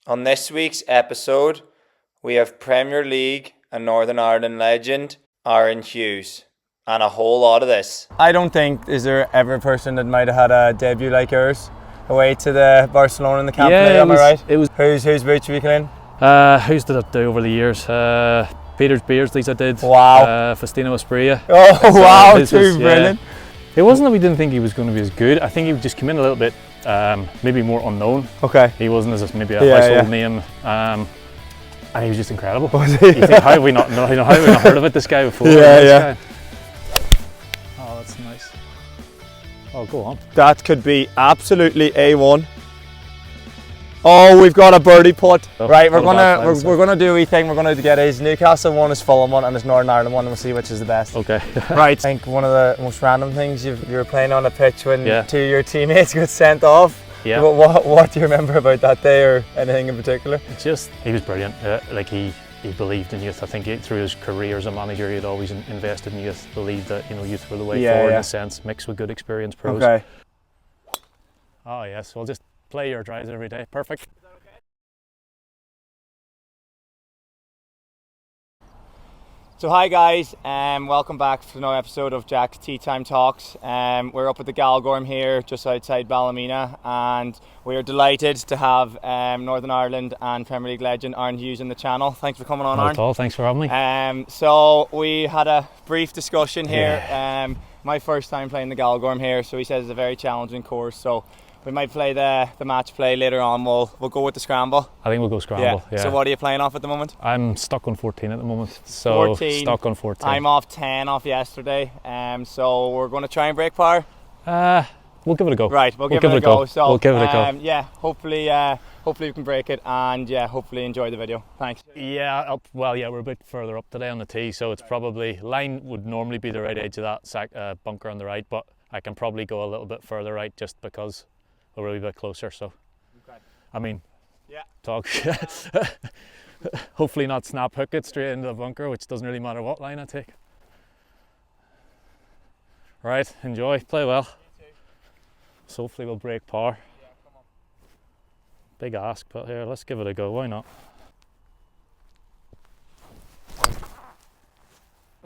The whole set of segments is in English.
On this week's episode, we have Premier League and Northern Ireland legend Aaron Hughes, and a whole lot of this. I don't think is there ever a person that might have had a debut like yours away to the Barcelona in the Camp Nou. Am I right? It was. Whose boots were you cleaning? Who's did I do over the years? Peter's Beardsley's I did. Wow. Faustino Asprilla. Oh wow, too brilliant. It wasn't that we didn't think he was going to be as good. I think he just came in a little bit, maybe more unknown. Okay. He wasn't as maybe a household name, and he was just incredible. Was he? You think, how have we not heard of this guy before? Yeah. Oh, that's nice. Oh, go on. That could be absolutely A1. Oh, we've got a birdie putt. Oh, right, we're gonna do a wee thing. We're gonna get his Newcastle one, his Fulham one, and his Northern Ireland one, and we'll see which is the best. Okay. Right. I think one of the most random things you were playing on a pitch when two of your teammates got sent off. Yeah. What do you remember about that day, or anything in particular? He was brilliant. He believed in youth. I think through his career as a manager, he'd always invested in youth. Believed that youth were the way forward in a sense, mixed with good experienced pros. Okay. Oh yes, we'll just play your drives every day. Perfect. Is that okay? So hi guys, welcome back to another episode of Jack's Tea Time Talks. We're up at the Galgorm here, just outside Ballymena, and we are delighted to have Northern Ireland and Premier League legend Aaron Hughes on the channel. Thanks for coming on, Aaron. Not at all. Thanks for having me. So we had a brief discussion here. My first time playing the Galgorm here, so he says it's a very challenging course. So we might play the match play later on. We'll go with the scramble. I think we'll go scramble. Yeah. So what are you playing off at the moment? I'm stuck on 14 at the moment. So 14. Stuck on 14. I'm off 10 off yesterday. So we're going to try and break par. We'll give it a go. Right, we'll give it a go. So we'll give it a go. Yeah, hopefully we can break it, and hopefully enjoy the video. Thanks. Yeah, we're a bit further up today on the tee, so it's probably line would normally be the right edge of that bunker on the right, but I can probably go a little bit further right just because we're a wee bit closer. So, okay. I mean, talk. Hopefully not snap hook it straight into the bunker, which doesn't really matter what line I take. Right, enjoy, play well. So hopefully we'll break par. Yeah, come on. Big ask, but here, let's give it a go. Why not?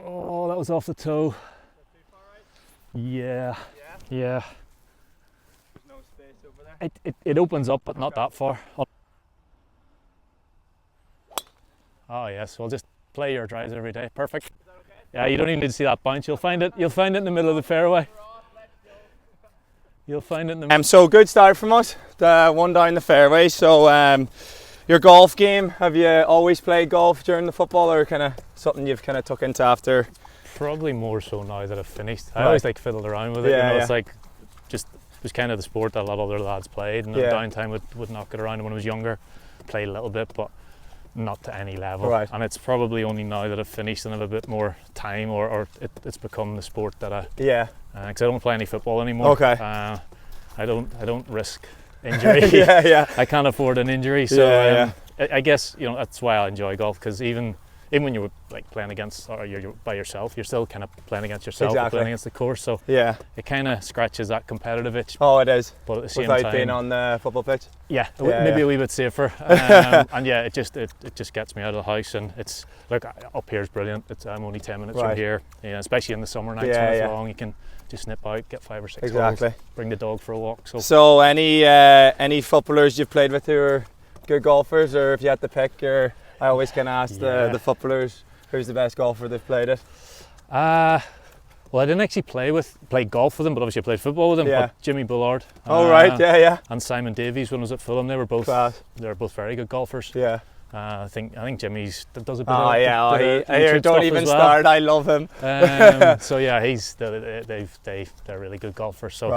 Oh, that was off the toe. Is that too far right? Yeah. There's no space over there. It opens up, but not that far. Oh yes, we'll just play your drives every day. Perfect. Is that okay? Yeah, you don't even need to see that bounce. You'll find it in the middle of the fairway. You'll find it in the middle. So good start from us. The one down the fairway. So your golf game, have you always played golf during the football, or kind of something you've kind of took into after? Probably more so now that I've finished. I Right. always fiddled around with it. Yeah, It's like just it was kind of the sport that a lot of other lads played, and at downtime would knock it around. When I was younger, played a little bit, but not to any level. Right. And it's probably only now that I've finished and have a bit more time, or it's become the sport that I. Yeah. Because I don't play any football anymore. Okay. I don't risk injury. Yeah. I can't afford an injury, so I guess that's why I enjoy golf, because even when you're playing against, or you're by yourself, you're still kind of playing against yourself, or playing against the course. So it kind of scratches that competitive itch. Oh, it is. But at the same time, time, being on the football pitch. Maybe a wee bit safer. And it just gets me out of the house. And it's up here is brilliant. I'm only 10 minutes from here. Yeah, especially in the summer nights when it's long, you can just nip out, get 5 or 6 holes, bring the dog for a walk. So any footballers you've played with who are good golfers, or if you had to pick, I always kind of ask the footballers who's the best golfer they've played it. Well, I didn't actually play golf with him, but obviously I played football with him. Yeah. But Jimmy Bullard. And Simon Davies when I was at Fulham, they were both very good golfers. Yeah. I think Jimmy's does a bit. I hear don't even start. I love him. So yeah, they're really good golfers. So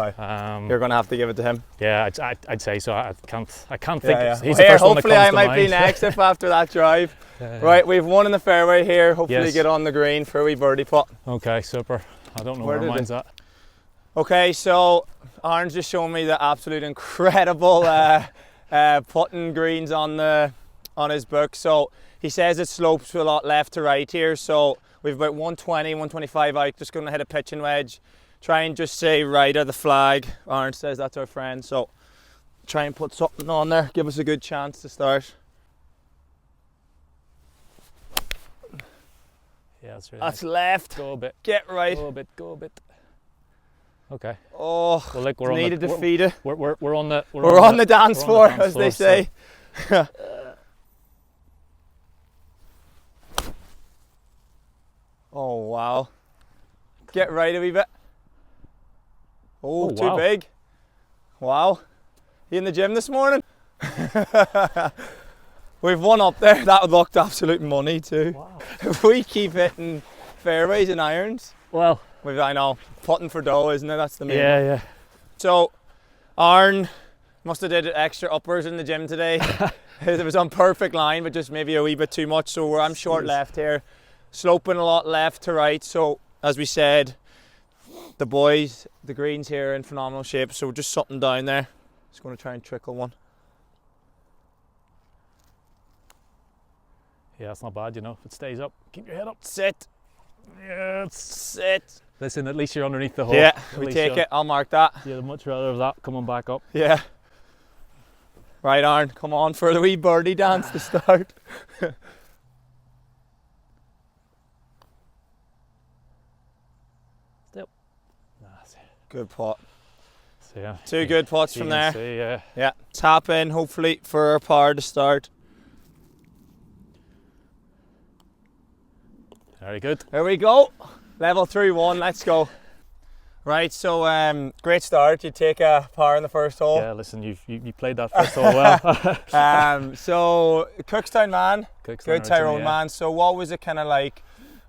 you're gonna have to give it to him. Yeah, I'd say so. I can't think. He's the first one that hopefully comes I to might mind. be next if after that drive. Right, we've one in the fairway here. Hopefully get on the green for a wee birdie putt. Okay, super. I don't know where mine's at. Okay, so Aaron's just showing me the absolute incredible putting greens on his book. So he says it slopes a lot left to right here. So we've about 120, 125 out. Just going to hit a pitching wedge. Try and just stay right of the flag. Aaron says that's our friend. So try and put something on there, give us a good chance to start. Yeah, that's really That's nice. left. Go a bit. Get right. Go a bit. Okay. Oh, well, look, we're needed on the, to feed it. We're on the dance floor, as they say. So. Oh wow. Get right a wee bit. Oh, too wow. big. Wow. You in the gym this morning? We've won up there. That looked absolute money too. Wow. If we keep hitting fairways and irons, well, I know, putting for dough, isn't it? That's the main one. Yeah. So, Aaron must have did extra uppers in the gym today. It was on perfect line, but just maybe a wee bit too much. So I'm short left here, sloping a lot left to right. So as we said, the boys, the greens here are in phenomenal shape. So just something down there. Just going to try and trickle one. Yeah, it's not bad, you know. If it stays up, keep your head up. Sit. Yeah, Sit. Listen, at least you're underneath the hole. Yeah, we take it. I'll mark that. You'd much rather have that coming back up. Yeah. Right, Aaron, come on for the wee birdie dance to start. Still. Good putt. So, yeah, Two good putts from there. See, yeah. Tap in, hopefully, for our par to start. Very good. There we go. Level 3-1, let's go. Right, so great start. You take a par in the first hole. Yeah, listen, you played that first hole well. So Cookstown man, Cookstown good Tyrone yeah. man. So what was it kind of like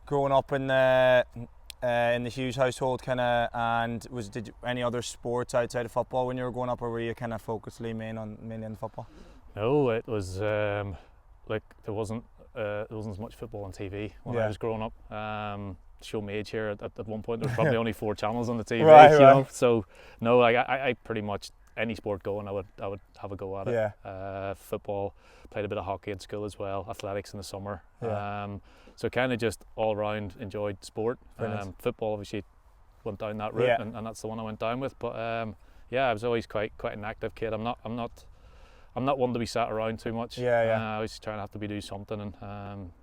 growing up in the Hughes household, kind of, and did you, any other sports outside of football when you were growing up, or were you kind of focusedly mainly on football? No, it was like there wasn't as much football on TV when I was growing up. Show my age here. At one point, there was probably only 4 channels on the TV. Right. You know, so no, I pretty much any sport going, I would have a go at it. Yeah. Football, played a bit of hockey at school as well. Athletics in the summer. Yeah. So kind of just all around enjoyed sport. Football obviously went down that route, and that's the one I went down with. But I was always quite an active kid. I'm not one to be sat around too much. I was trying to have to be do something, and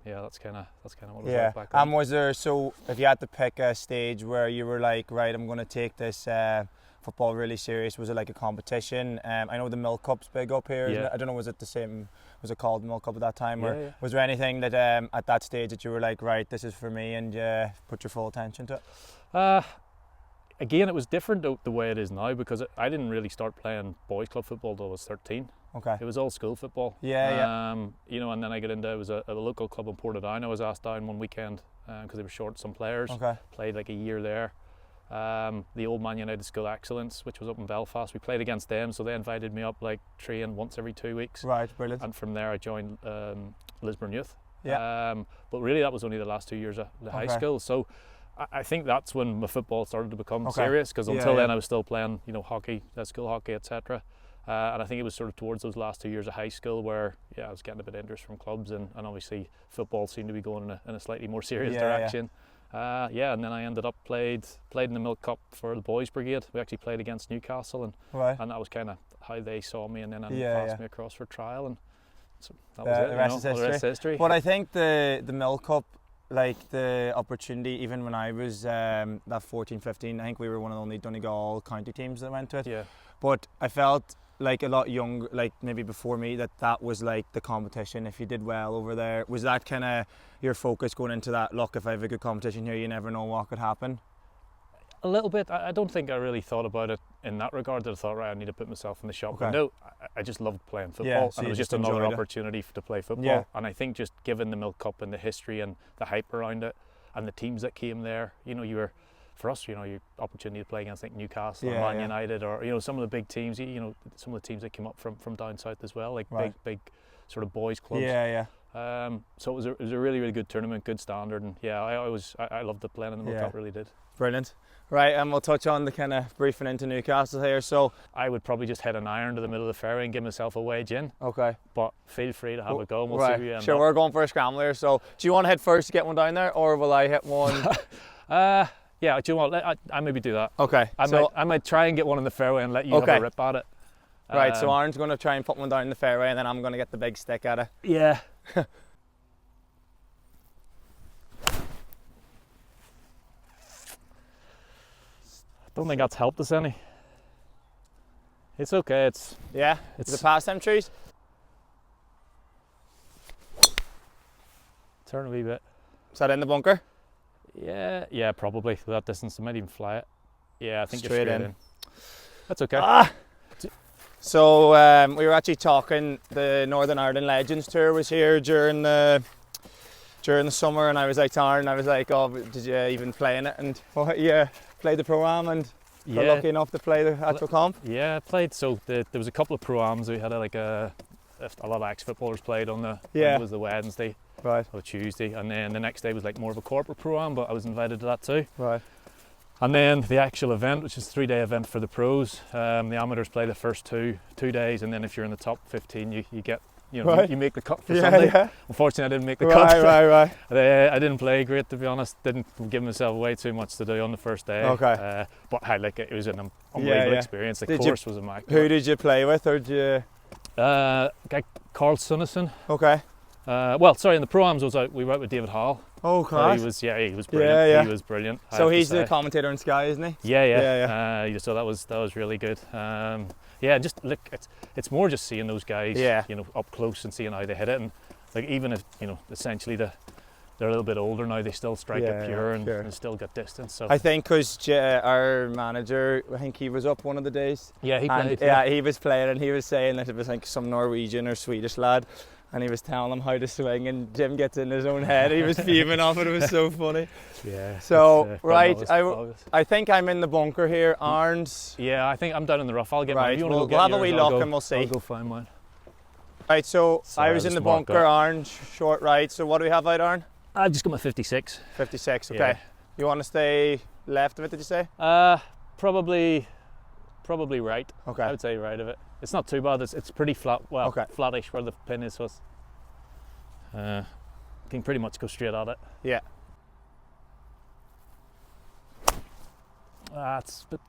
that's kind of what it was like back then. And was there, so if you had to pick a stage where you were like, right, I'm going to take this football really serious, was it like a competition? I know the Milk Cup's big up here. Isn't it? I don't know, was it the same? Was it called Milk Cup at that time? Or was there anything that at that stage that you were like, right, this is for me, and put your full attention to it? Again, it was different the way it is now, because I didn't really start playing boys club football until I was 13. Okay. It was all school football. You know, and then I got into, it was a local club in Portadown. I was asked down one weekend because they were short some players. Okay. Played like a year there. The Old Man United School Excellence, which was up in Belfast, we played against them, so they invited me up, like training once every 2 weeks. Right, brilliant. And from there I joined Lisburn Youth. Yeah. But really that was only the last 2 years of the high school. So I think that's when my football started to become serious, because until then I was still playing, you know, hockey, school hockey, etc. And I think it was sort of towards those last 2 years of high school where I was getting a bit of interest from clubs, and obviously football seemed to be going in a slightly more serious direction. And then I ended up played in the Milk Cup for the boys brigade. We actually played against Newcastle, and that was kind of how they saw me, and then passed me across for trial, and so that was it. The rest is history. But I think the Milk Cup, like the opportunity, even when I was that 14-15, I think we were one of the only Donegal county teams that went to it. But I felt like a lot younger, like maybe before me, that was like the competition. If you did well over there, was that kind of your focus going into that? Look, if I have a good competition here, you never know what could happen. A little bit. I don't think I really thought about it in that regard, that I thought, right, I need to put myself in the shop. But no, I just loved playing football, so and it was just another opportunity to play football. And I think just given the Milk Cup and the history and the hype around it, and the teams that came there, you know, for us, you know, your opportunity to play against like Newcastle or Man United, or you know, some of the big teams, you know, some of the teams that came up from down south as well, like big sort of boys clubs. So it was a really, really good tournament, good standard, and I loved the playing in the Milk Cup, really did. Brilliant. Right, and we'll touch on the kind of briefing into Newcastle here. So I would probably just head an iron to the middle of the fairway and give myself a wedge in. Okay. But feel free to have a go, and we'll see who you end up. Sure, we're going for a scramble here. So do you want to head first to get one down there, or will I hit one? Yeah, do you want? I maybe do that. Okay. I might try and get one in the fairway and let you have a rip at it. Right, so Aaron's going to try and put one down in the fairway, and then I'm going to get the big stick at it. Yeah. Don't think that's helped us any. It's okay. It's the past them trees. Turn a wee bit. Is that in the bunker? Yeah, probably. That distance, I might even fly it. Yeah, I think Straight you're straight in. That's okay. So we were actually talking. The Northern Ireland Legends Tour was here during the summer, and I was like to Aaron, I was like, "Oh, did you even play in it?" And played the pro-am and got lucky enough to play the actual comp. Yeah, I played. So there was a couple of pro-ams. We had a lot of ex-footballers played on the. It was the Wednesday. Right. Or Tuesday, and then the next day was like more of a corporate pro-am, but I was invited to that too. Right. And then the actual event, which is a 3-day event for the pros, the amateurs play the first two days, and then if you're in the top 15, you get, you make the cut for Sunday. Yeah. Unfortunately, I didn't make the cut. Right. I didn't play great, to be honest. Didn't give myself way too much to do on the first day. Okay. But it was an unbelievable experience. The course was immaculate. Who did you play with, or did you? Guy Carl Sunnison. Okay. In the pro-ams we were out with David Hall. Oh, class. He was brilliant. Yeah. He was brilliant. So he's the commentator on Sky, isn't he? Yeah. So that was really good. Just look, it's more just seeing those guys, up close and seeing how they hit it, and like even if essentially they're a little bit older now, they still strike it pure and still get distance. So I think because our manager, I think he was up one of the days. Yeah, he played. Yeah, he was playing, and he was saying that it was like some Norwegian or Swedish lad. And he was telling him how to swing, and Jim gets in his own head. He was fuming off it. It was so funny. Yeah. So I think I'm in the bunker here. Aaron's. Yeah, I think I'm down in the rough. I'll get mine. We'll have a wee look and we'll see. I'll go find mine. Right. So I was in the bunker. Aaron's short right. So what do we have out, Aaron? I've just got my 56. 56. Okay. Yeah. You want to stay left of it? Did you say? Probably right. Okay. I would say right of it. It's not too bad. It's pretty flat. Well, flattish where the pin is. So can pretty much go straight at it. Yeah.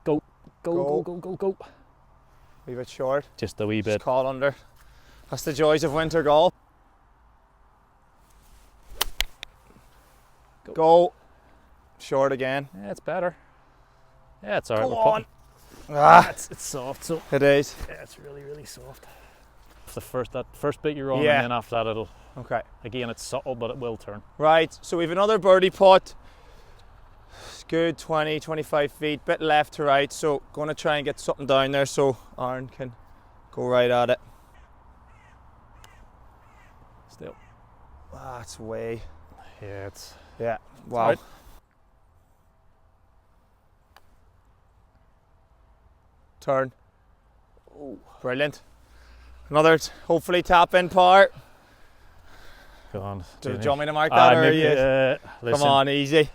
Go. Wee bit short. Just a wee bit. Just call under. That's the joys of winter golf. Go. Short again. Yeah, it's better. Yeah, it's alright. Go on. It's soft, so it is. Yeah, it's really, really soft. That first bit you're on, and then after that it'll. Okay. Again, it's subtle, but it will turn. Right. So we've another birdie putt. It's good, 20, 25 feet, bit left to right. So going to try and get something down there so Aaron can go right at it. Still. It's way. Yeah, Wow. Right. Turn. Oh, brilliant. Another hopefully tap in par. Go on. Do you want me to mark that or you? Come on, easy.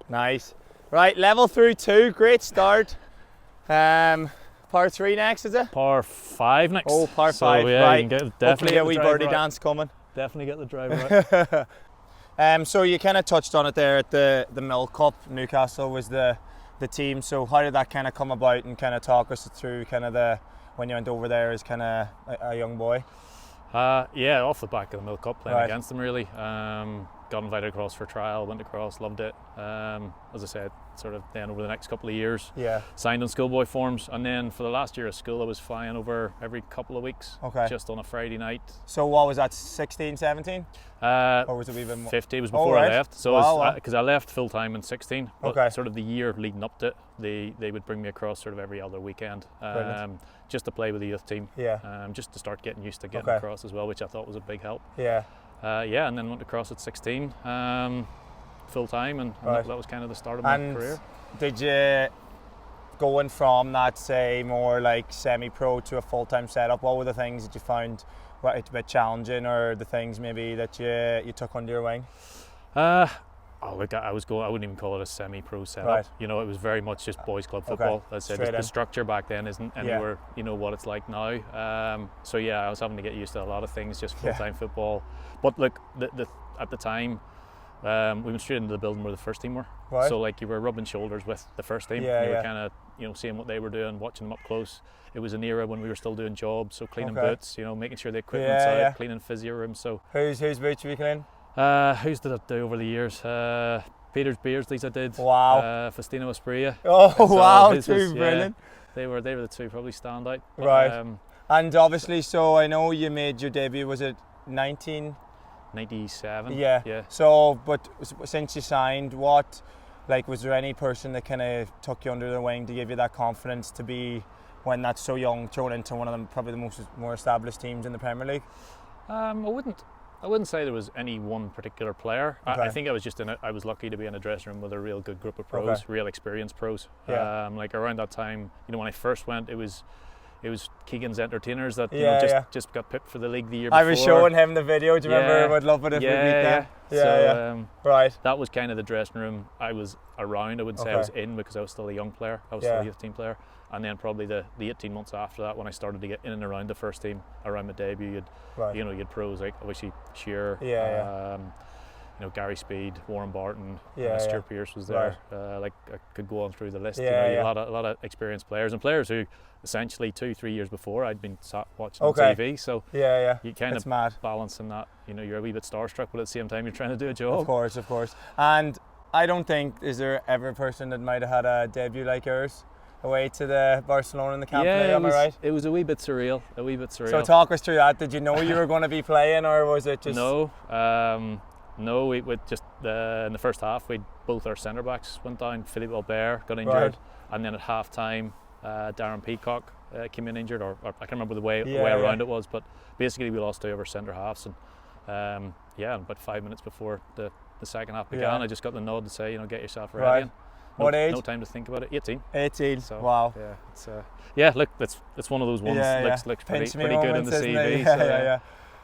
Nice. Right, level through 2, great start. Par 3 next, is it? Par 5 next. Oh, par 5, right. You can hopefully a wee birdie dance coming. Definitely get the driver right. So you kind of touched on it there at the Mill Cup. Newcastle was the team. So how did that kind of come about, and kind of talk us through kind of when you went over there as kind of a young boy? Off the back of the Mill Cup, playing against them really. Got invited across for a trial, went across, loved it. As I said, sort of then over the next couple of years, signed on schoolboy forms, and then for the last year of school I was flying over every couple of weeks, just on a Friday night. So what was that, 16, 17? Or was it even more? 50 was before I left. So because I left full time in 16, but sort of the year leading up to it, they would bring me across sort of every other weekend, just to play with the youth team, just to start getting used to getting across as well, which I thought was a big help. And then went across at 16, full time, and that was kind of the start of my career. Did you, going from that, say, more like semi-pro to a full-time setup, what were the things that you found a bit challenging, or the things maybe that you took under your wing? I wouldn't even call it a semi-pro setup. It was very much just boys club football. As I said, the structure back then isn't anywhere what it's like now. I was having to get used to a lot of things, just full-time football. But look, at the time, We went straight into the building where the first team were. Right. So like you were rubbing shoulders with the first team. Yeah, you were yeah. kind of, you know, seeing what they were doing, watching them up close. It was an era when we were still doing jobs, so cleaning Okay. boots, you know, making sure the equipment's Yeah, out, yeah. cleaning physio rooms. So Whose boots were you cleaning? who's did I do over the years? Peter's Beardsley's I did. Wow. Faustino Asprilla. Oh So wow, his two was- brilliant. They were the two probably stand out. But, Right. And obviously, so I know you made your debut, was it 19? 97. Yeah. Yeah. So, but since you signed, what, like, was there any person that kind of took you under the wing to give you that confidence to be, when that's so young, thrown into one of them, probably the more established teams in the Premier League? I wouldn't say there was any one particular player. Okay. I think I was just I was lucky to be in a dressing room with a real good group of pros, Okay. real experienced pros. Yeah. Like around that time, you know, when I first went, it was Keegan's entertainers that you Yeah, know, yeah. just got picked for the league the year before. I was showing him the video. Do you remember? I'd love it if we beat them. Yeah. So, Right. that was kind of the dressing room I was around. I wouldn't say I Okay. was in because I was still a young player. I was Yeah. still a youth team player. And then probably the 18 months after that, when I started to get in and around the first team, around my debut, Right. you had pros like obviously Shearer, Yeah, you know, Gary Speed, Warren Barton, Yeah, Stuart yeah. Pearce was there. Like I could go on through the list. Yeah, you know, yeah. a lot of experienced players and players who essentially 2-3 years before I'd been sat watching Okay. on TV. So Yeah. you kind It's of mad. balancing that. You know, you're a wee bit starstruck, but at the same time you're trying to do a job. Of course. And I don't think, is there ever a person that might have had a debut like yours? Away to the Barcelona in the Camp Nou, am I right? It was a wee bit surreal. So talk us through that. Did you know you were going to be playing, or was it just... No, we just in the first half, both our centre backs went down. Philippe Albert got injured, Right. and then at half time, Darren Peacock came in injured, or I can't remember the way Yeah, around yeah. it was, but basically we lost two of our centre halves, and and about 5 minutes before the second half began, Yeah. I just got the nod to say, get yourself ready. Right. And What age? No time to think about it. 18. 18. So, Wow. Yeah, it's look, it's one of those ones. Yeah, Looks Pinch pretty me good in moments, the isn't CV. it? So, Yeah.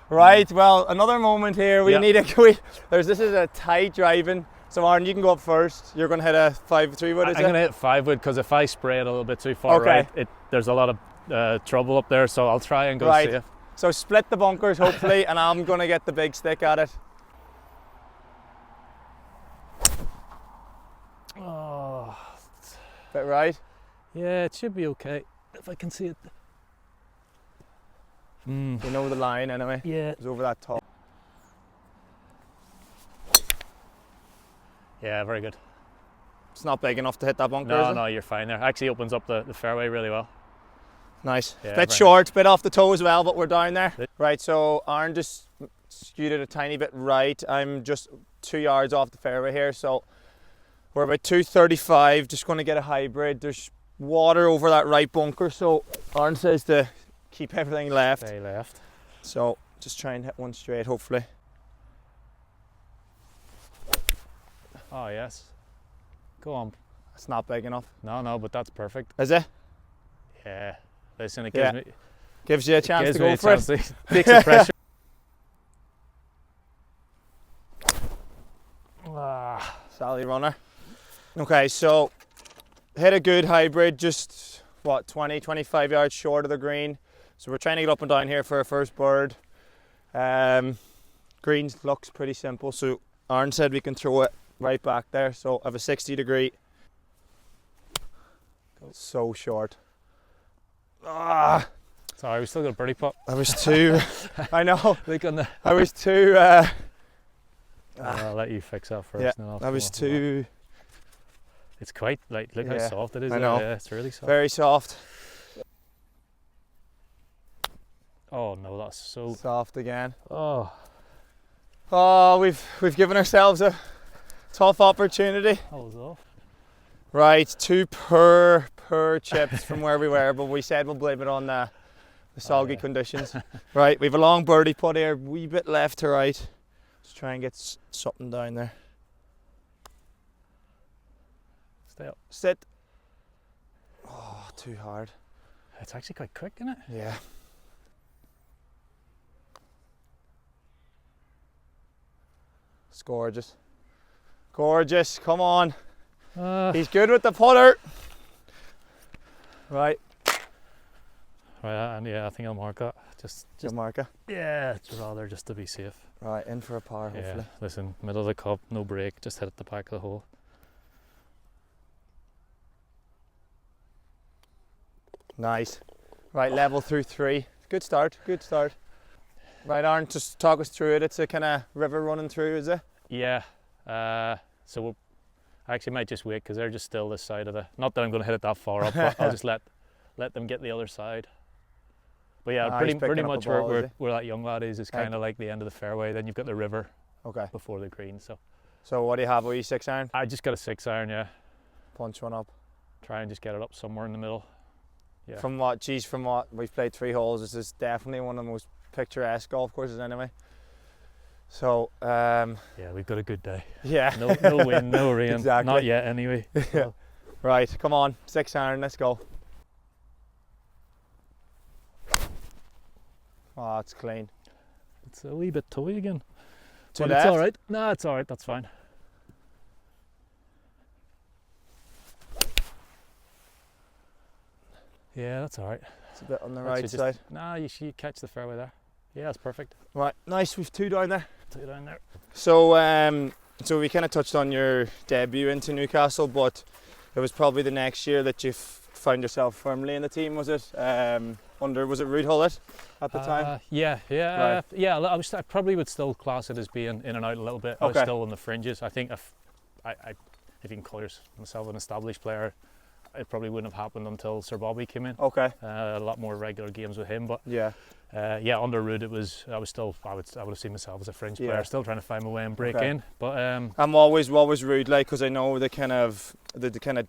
Right, well, another moment here. We Yeah. need this is a tight driving. So Aaron, you can go up first. You're going to hit a 5-3 wood, is I'm it? going to hit 5 wood because if I spray it a little bit too far Okay. right, there's a lot of trouble up there. So I'll try and go Right. safe. So split the bunkers, hopefully, and I'm going to get the big stick at it. Oh, Bit right? yeah, it should be okay if I can see it. You know the line anyway. Yeah. It's over that top. Yeah, very good. It's not big enough to hit that bunker, is it? No, you're fine there. Actually opens up the fairway really well. Nice. Yeah, Bit very short, bit off the toe as well, but we're down there. Right, so Aaron just skewed it a tiny bit right. I'm just 2 yards off the fairway here, so we're about 235. Just going to get a hybrid. There's water over that right bunker, so Aaron says to keep everything left. Stay left. So just try and hit one straight, hopefully. Oh, yes. Go on. It's not big enough. No, but that's perfect. Is it? Yeah. Listen, it Yeah. gives Gives you a me chance gives to me go a for chance it. to take some pressure. Sally runner. Okay, so hit a good hybrid, just 20-25 yards short of the green. So we're trying to get up and down here for our first bird. Green looks pretty simple, so Aaron said we can throw it right back there. So I have a 60-degree. So short. Sorry, we still got a birdie putt. I was too. I know. Look on the. I was too. I'll let you fix that first. Yeah, and then I'll I come was off of that. too. It's quite like look Yeah, how soft it is. I know. Yeah, it's really soft. Very soft. Oh no, that's so. Soft again. Oh, We've given ourselves a tough opportunity. that was off. Right, 2 per chips from where we were, but we said we'll blame it on the soggy yeah. conditions. Right, we've a long birdie putt here, wee bit left to right. Let's try and get something down there. Stay up. Sit. Oh, too hard. It's actually quite quick, isn't it? Yeah. It's gorgeous. Gorgeous, come on. He's good with the putter. Right. Right, and yeah, I think I'll mark that. Just marker. Yeah, it's rather just to be safe. Right, in for a par, hopefully. Yeah, listen, middle of the cup, no break, just hit at the back of the hole. Nice. Right, level through 3. Good start, good start. Right, Aaron, just talk us through it. It's a kind of river running through, is it? Yeah. So I actually might just wait because they're just still this side of the. Not that I'm going to hit it that far up, but I'll just let them get the other side. But yeah, pretty much where that young lad is kind of like the end of the fairway. Then you've got the river. Okay. Before the green. So what do you have? Are you 6 iron? I just got a 6 iron. Yeah. Punch one up. Try and just get it up somewhere in the middle. Yeah. From what we've played 3 holes, this is definitely one of the most picturesque golf courses anyway. So yeah, we've got a good day. Yeah. No wind, no rain. Exactly. Not yet anyway. So. Right, come on, 6 iron, let's go. Oh, it's clean. It's a wee bit toey again. To but left? It's all right. No, it's all right. That's fine. Yeah, that's all right. It's a bit on the right side. Nah, you catch the fairway there. Yeah, that's perfect. Right, nice. We've 2 down there. 2 down there. So we kind of touched on your debut into Newcastle, but it was probably the next year that you found yourself firmly in the team. Was it was it Ruud Gullit at the time? Yeah. Right. Yeah. I probably would still class it as being in and out a little bit. I was still on the fringes. I think if you can call yourself an established player, it probably wouldn't have happened until Sir Bobby came in. Okay. A lot more regular games with him, but yeah. Under Ruud I would have seen myself as a fringe player, still trying to find my way and break in. But what was Ruud like? Because I know the kind of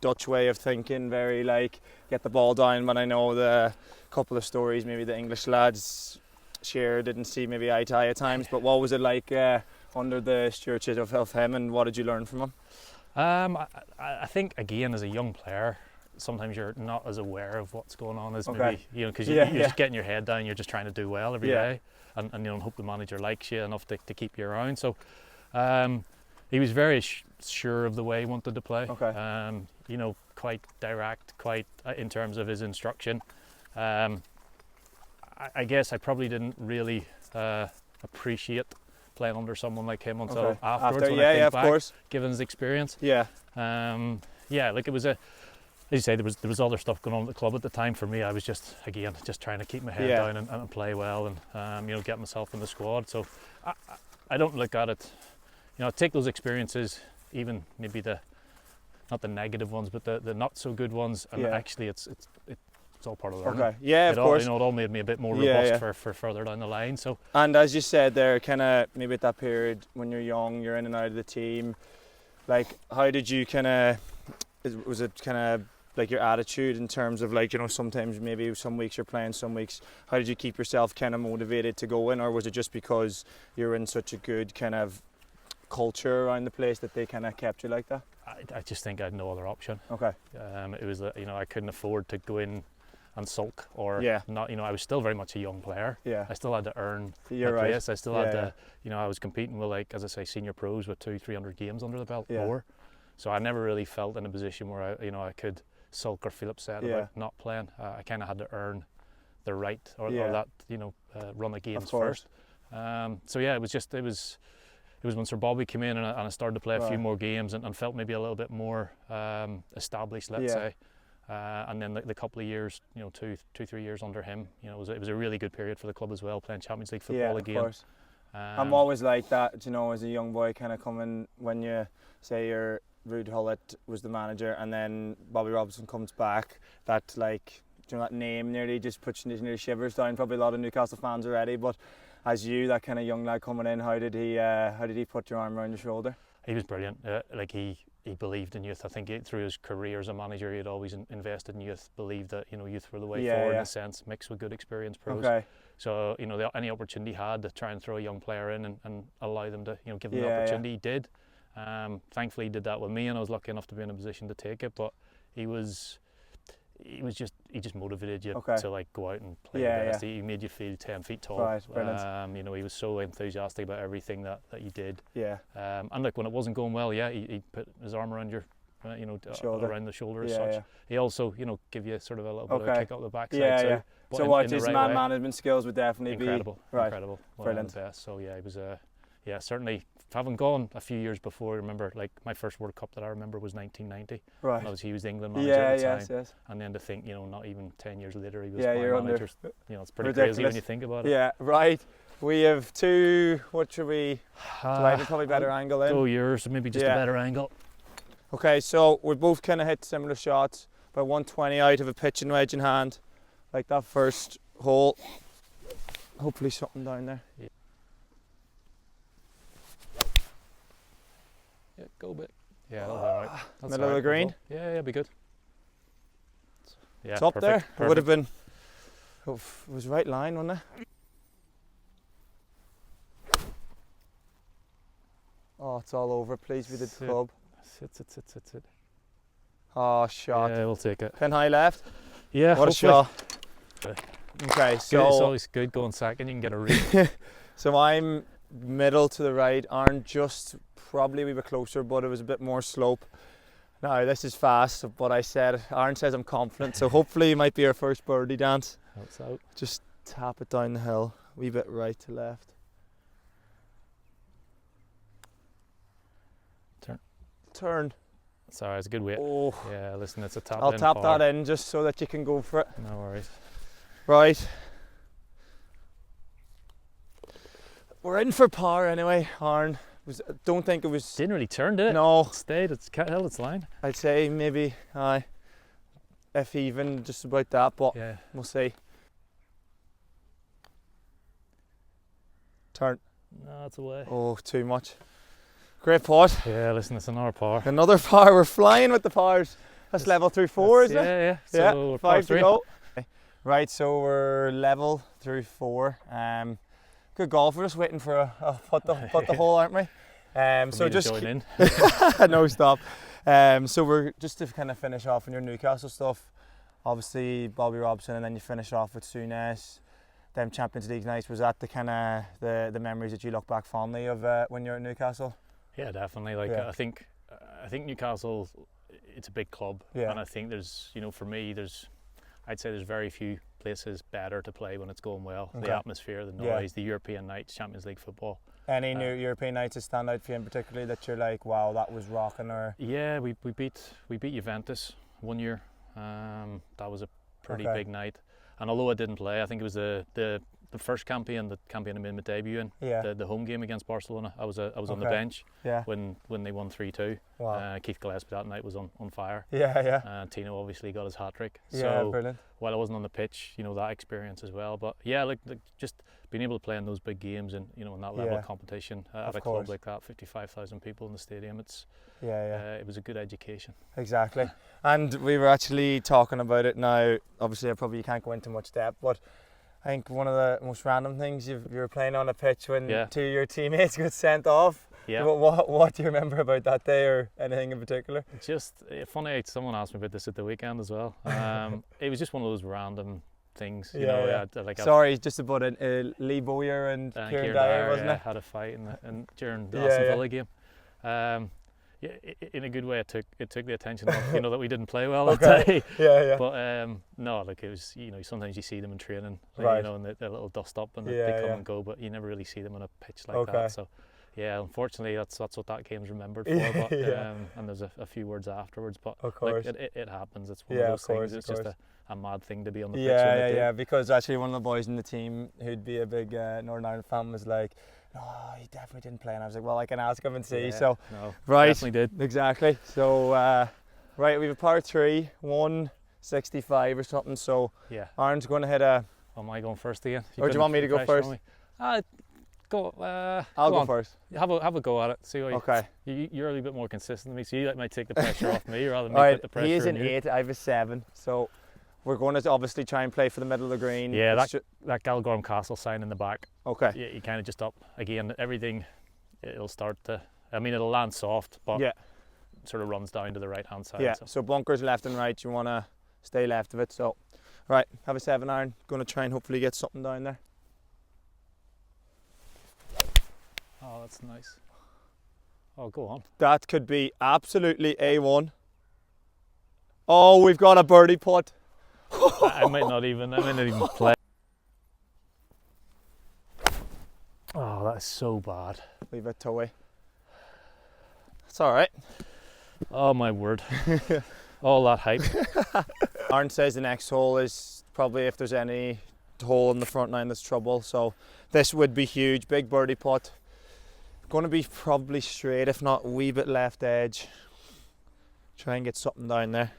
Dutch way of thinking, very like get the ball down. But I know the couple of stories maybe the English lads share didn't see maybe eye to eye at times. But what was it like under the stewardship of him, and what did you learn from him? I think again as a young player, sometimes you're not as aware of what's going on as maybe, because you're just getting your head down, you're just trying to do well every day and hope the manager likes you enough to keep you around. So he was very sure of the way he wanted to play. Quite direct, quite in terms of his instruction. I guess I probably didn't really appreciate playing under someone like him until afterwards. When I think back, of course, given his experience. Like it was as you say, there was other stuff going on at the club at the time. For me, I was just trying to keep my head down and play well and get myself in the squad. So I don't look at it, take those experiences, even maybe not the negative ones, but the not so good ones, and actually it's all part of learning. Of course. It all made me a bit more robust for further down the line. So, and as you said there, kind of maybe at that period when you're young, you're in and out of the team. Like, how did you was it kind of like your attitude in terms of like, sometimes maybe some weeks you're playing, some weeks, how did you keep yourself kind of motivated to go in, or was it just because you're in such a good kind of culture around the place that they kind of kept you like that? I just think I had no other option. It was I couldn't afford to go in and sulk or not. I was still very much a young player. I still had to earn my place. I still had to, I was competing with, like, as I say, senior pros with 200-300 games under the belt more. So I never really felt in a position where I could sulk or feel upset about not playing. I kind of had to earn the right or that run the games first. It was when Sir Bobby came in and I started to play a few more games and felt maybe a little bit more established, let's say. And then the couple of years, 2-3 years under him, it was a really good period for the club as well, playing Champions League football again. Of course. I'm always like that, as a young boy, kind of coming when you say you're Ruud Gullit was the manager, and then Bobby Robson comes back. That that name nearly just puts nearly shivers down. Probably a lot of Newcastle fans already. But as that kind of young lad coming in, how did he put your arm around your shoulder? He was brilliant. He believed in youth. I think through his career as a manager, he had always invested in youth. Believed that youth were the way forward in a sense, mixed with good experienced pros. So any opportunity he had to try and throw a young player in and allow them to give them the opportunity, he did. Thankfully, he did that with me, and I was lucky enough to be in a position to take it. But he just motivated you to go out and play the best. He made you feel 10 feet tall. He was so enthusiastic about everything that you did. And look, when it wasn't going well, he put his arm around your around the shoulder as such. Yeah. He also, give you sort of a little bit of a kick up the backside. Yeah, too. yeah. But So his man management skills would definitely incredible, be incredible, brilliant. One of the best. So yeah, he was certainly. Having gone a few years before, I remember like my first World Cup that I remember was 1990. Right. He was the England manager at the time. Yes. And then to think, not even 10 years later he was my manager. It's pretty ridiculous. crazy when you think about it. Yeah, right. We have two. What should we? Do I have probably better angle in? Go yours, maybe just a better angle. Okay, so we both kind of hit similar shots. About 120 out of a pitching wedge in hand, like that first hole. Hopefully something down there. Yeah, go a bit. Yeah, that'll be alright. Middle of the green? Yeah, be good. Yeah, it's up perfect, there. Perfect. It would have been. It was right line, wasn't it? Oh, it's all over. Please be the club. Sit. Oh, shot. Yeah, we'll take it. Pin high left. Yeah, what hopefully. a shot. Okay, so it's always good going second. You can get a read. So I'm middle to the right. Aaron just probably we were closer, but it was a bit more slope. Now this is fast, but Aaron says I'm confident, so hopefully it might be our first birdie dance. That's out. Just tap it down the hill, a wee bit right to left. Turn. Sorry, it's a good weight. Oh. Yeah, listen, it's a tap. I'll tap that in just so that you can go for it. No worries. Right. We're in for par anyway. Aaron don't think it was. Didn't really turn, did it? No. It stayed. It's held its line. I'd say maybe if even just about that, but yeah, we'll see. Turn. No, it's away. Oh, too much. Great putt. Yeah, listen, it's another par. Another par. We're flying with the pars. That's level through 4, isn't it? Yeah. So 5 to go. Right, so we're level through 4. Good golf. We're just waiting for a putt the hole, aren't we? So just join in. no stop. So we're just to kind of finish off on your Newcastle stuff. Obviously Bobby Robson, and then you finish off with Souness. Them Champions League nights. Was that the kind of the memories that you look back fondly of when you're at Newcastle? Yeah, definitely. I think Newcastle, it's a big club, and I think there's, for me, I'd say there's very few places better to play when it's going well. Okay. The atmosphere, the noise, the European nights, Champions League football. Any new European nights that stand out for you in particular that you're like, wow, that was rocking? Or yeah, we beat Juventus one year. That was a pretty big night. And although I didn't play, I think it was the first campaign I made my debut in, the home game against Barcelona. I was on the bench when they won 3-2. Wow. Keith Gillespie that night was on fire. And Tino obviously got his hat-trick. So brilliant. While I wasn't on the pitch, that experience as well. But yeah, just being able to play in those big games and in that level of competition at a club like that, 55,000 people in the stadium, it was a good education. Exactly. And we were actually talking about it now. Obviously, you can't go into much depth, but I think one of the most random things you were playing on a pitch when two of your teammates got sent off. Yeah. What do you remember about that day, or anything in particular? Just funny. Someone asked me about this at the weekend as well. It was just one of those random things. Sorry, just about Lee Bowyer and Kieran Dyer, wasn't it? Had a fight during the Aston Villa game. In a good way, it took the attention off, that we didn't play well that day. But no, it was, sometimes you see them in training, and they're a little dust up and they come and go, but you never really see them on a pitch like that. So yeah, unfortunately, that's what that game's remembered for. But and there's a few words afterwards, but it happens. It's one of those things. It's just a mad thing to be on the pitch. Because actually one of the boys in the team who'd be a big Northern Ireland fan was like, "Oh, he definitely didn't play," and I was like, "Well, I can ask him and see." Definitely did. Exactly. So we have a par 3, 165 or something. So Aaron's going to hit a. Am I going first again? Or do you want me to go first? I'll go first. Have a go at it. See what you're a little bit more consistent than me, so you might take the pressure off me rather than me put the pressure on you. He is an 8, I have a 7, so we're going to obviously try and play for the middle of the green. Yeah, that Galgorm Castle sign in the back. Okay. Yeah, you kind of just up again. Everything, it'll start to. It'll land soft, but it sort of runs down to the right hand side. Yeah. So bunkers left and right. You want to stay left of it. So, right, have a 7 iron. Going to try and hopefully get something down there. Oh, that's nice. Oh, go on. That could be absolutely A1. Oh, we've got a birdie putt. I might not even play. Oh, that is so bad. Leave it toey. It's all right. Oh my word. All that hype. Aaron says the next hole is probably if there's any hole in the front nine that's trouble. So this would be huge. Big birdie putt. Going to be probably straight, if not a wee bit left edge. Try and get something down there.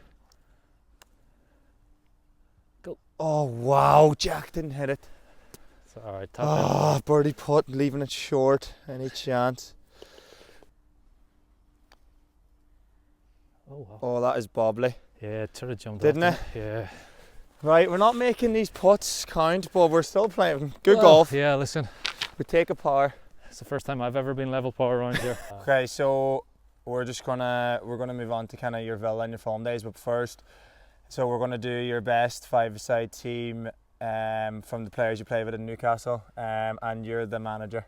Go. Oh wow, Jack didn't hit it. It's all right. Oh, birdie putt, leaving it short. Any chance? Oh wow. Oh, that is bobbly. Yeah, it sort of jumped Didn't up, it? Yeah. Right, we're not making these putts count, but we're still playing good golf. Yeah, listen. We take a par. It's the first time I've ever been level par around here. Okay, so we're gonna move on to kind of your Villa and your Fulham days, but first, so we're gonna do your best five-a-side team from the players you play with in Newcastle, and you're the manager.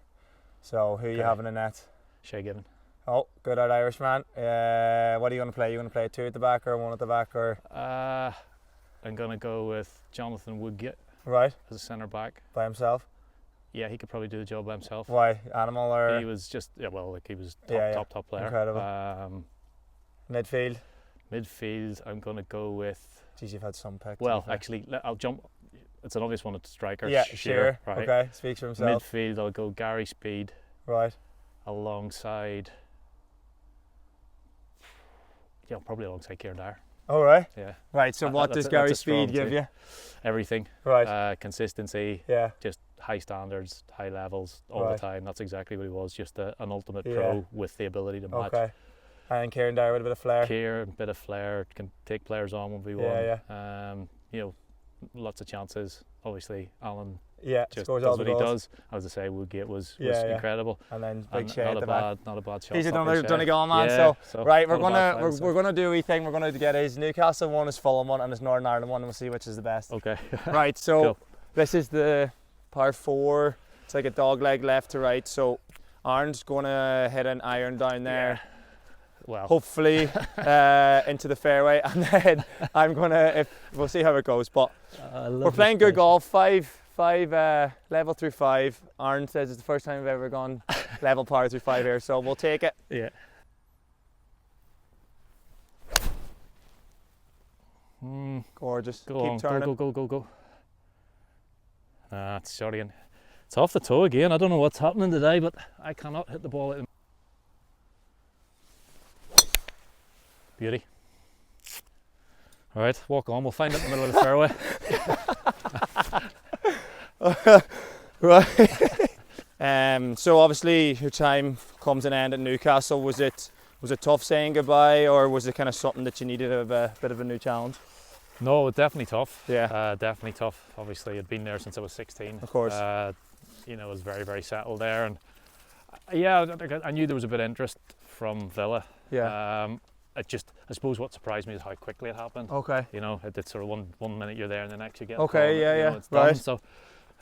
So who are you having in net? Shay Given. Oh, good old Irishman. What are you gonna play? You gonna play two at the back or one at the back or? I'm gonna go with Jonathan Wood Gullit Right. as a centre back. By himself. Yeah, he could probably do the job by himself. Why? Animal or? He was just he was top player. Incredible. Midfield. Midfield, I'm gonna go with. Geez, you've had some picks. Well, actually, I'll jump. It's an obvious one at the striker. Yeah, Shearer, sure. right? Okay, speaks for himself. Midfield, I'll go Gary Speed. Right. Alongside. Yeah, probably alongside Kieran Dyer. All right. Yeah. Right. So what does Gary Speed give you? Everything. Right. Consistency. Yeah. Just high standards, high levels all the time. That's exactly what he was. Just an ultimate pro with the ability to match. Okay. And Kieran Dyer with a bit of flair. Kieran, bit of flair, can take players on 1v1. Yeah. You know, lots of chances. Obviously, Alan. Yeah. Just scores does all what the he goals. does. As I say, Wood Gullit was incredible. incredible. And then big Shay at the back. Not a bad shot. He's a Donegal man. Yeah, so right, we're gonna do a wee thing. We're gonna get his Newcastle one, his Fulham one, and his Northern Ireland one, and we'll see which is the best. Okay. Right. So Cool. This is the par 4. It's like a dog leg left to right. So Aaron's gonna hit an iron down there. Yeah. Well, hopefully into the fairway, and then I'm gonna. We'll see how it goes. But we're playing good golf. Five level through 5. Aaron says it's the first time we've ever gone level par through 5 here, so we'll take it. Yeah. Gorgeous. Keep turning. Go. It's sorry. It's off the toe again. I don't know what's happening today, but I cannot hit the ball at him. Beauty. All right, walk on. We'll find it in the middle of the fairway. Right. So obviously your time comes an end at Newcastle. Was it tough saying goodbye, or was it kind of something that you needed a bit of a new challenge? No, it was definitely tough. Yeah. Definitely tough. Obviously, I'd been there since I was 16. Of course. I was very, very settled there, and I knew there was a bit of interest from Villa. Yeah. I suppose what surprised me is how quickly it happened. Okay. It's sort of one minute you're there and the next you get. Okay. It's done. Right. So,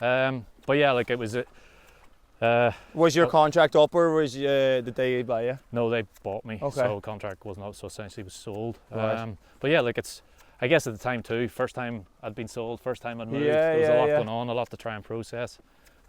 but yeah, like it was. Was your contract up, or did they buy you? No, they bought me. Okay. So contract wasn't up, so essentially it was sold. Right. But yeah, like I guess at the time too, first time I'd been sold, first time I'd moved. Yeah, there was a lot yeah. going on, a lot to try and process.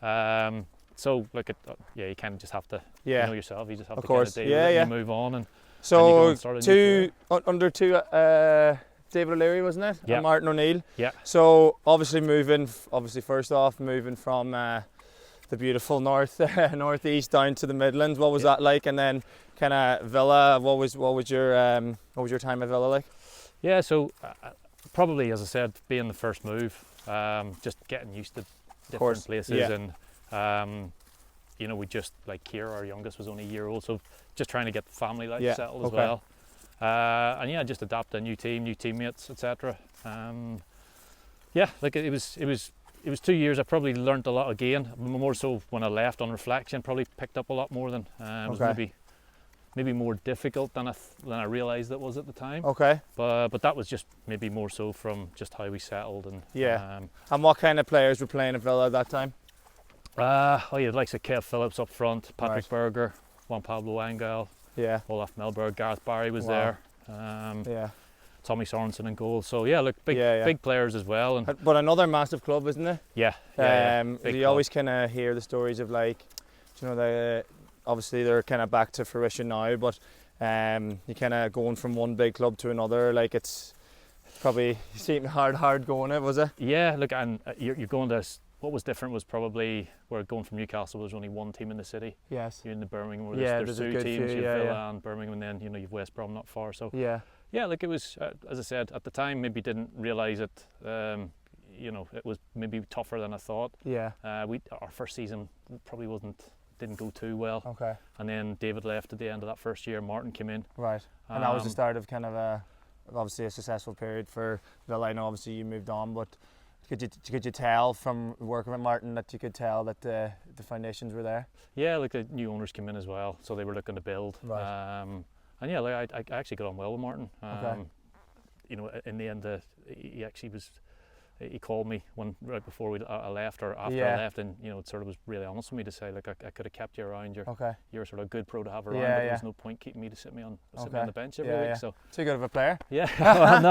So like you kind of just have to know yourself. You just have to kind of deal with it and you move on and. So and under two, David O'Leary, wasn't it? Yeah. And Martin O'Neill. Yeah. So obviously first off moving from the beautiful northeast down to the Midlands. What was that like? And then kind of Villa. What was your time at Villa like? Yeah. So probably, as I said, being the first move, just getting used to different places and. We just like Kira, our youngest, was only a year old, so just trying to get the family life settled as well. And just adapt to a new team, new teammates, etc. Like it was 2 years. I probably learnt a lot again, more so when I left on reflection. Probably picked up a lot more than it was maybe more difficult than I realised it was at the time. Okay. But that was just maybe more so from just how we settled and and what kind of players were playing at Villa at that time? You likes of Kev Phillips up front, Patrick Berger, Juan Pablo Angel, Olaf Melberg, Gareth Barry was there. Tommy Sorensen in goal. So yeah, look, big players as well. And but another massive club, isn't it? Yeah. You always kind of hear the stories of like, you know, obviously they're kind of back to fruition now, but you kind of going from one big club to another, like it's probably seemed hard going it, was it? Yeah, look, and you're going to. What was different was probably where going from Newcastle, there's only one team in the city. Yes. You're in the Birmingham where there's two teams, you've Villa and Birmingham, and then you've West Brom not far. So yeah, like it was, as I said, at the time maybe didn't realise it. It was maybe tougher than I thought. Yeah. Our first season probably didn't go too well. Okay. And then David left at the end of that first year. Martin came in. Right. And that was the start of kind of obviously a successful period for Villa. I know obviously you moved on, but could you tell from working with Martin that you could tell that the foundations were there? Yeah, like the new owners came in as well, so they were looking to build. Right. And yeah, like I actually got on well with Martin. Okay. In the end, he actually was. He called me right before I left or after I left, and it sort of was really honest with me to say, like, I could have kept you around. You're sort of a good pro to have around, but there's no point keeping me to sit me on the bench every week. So too good of a player. Yeah, well,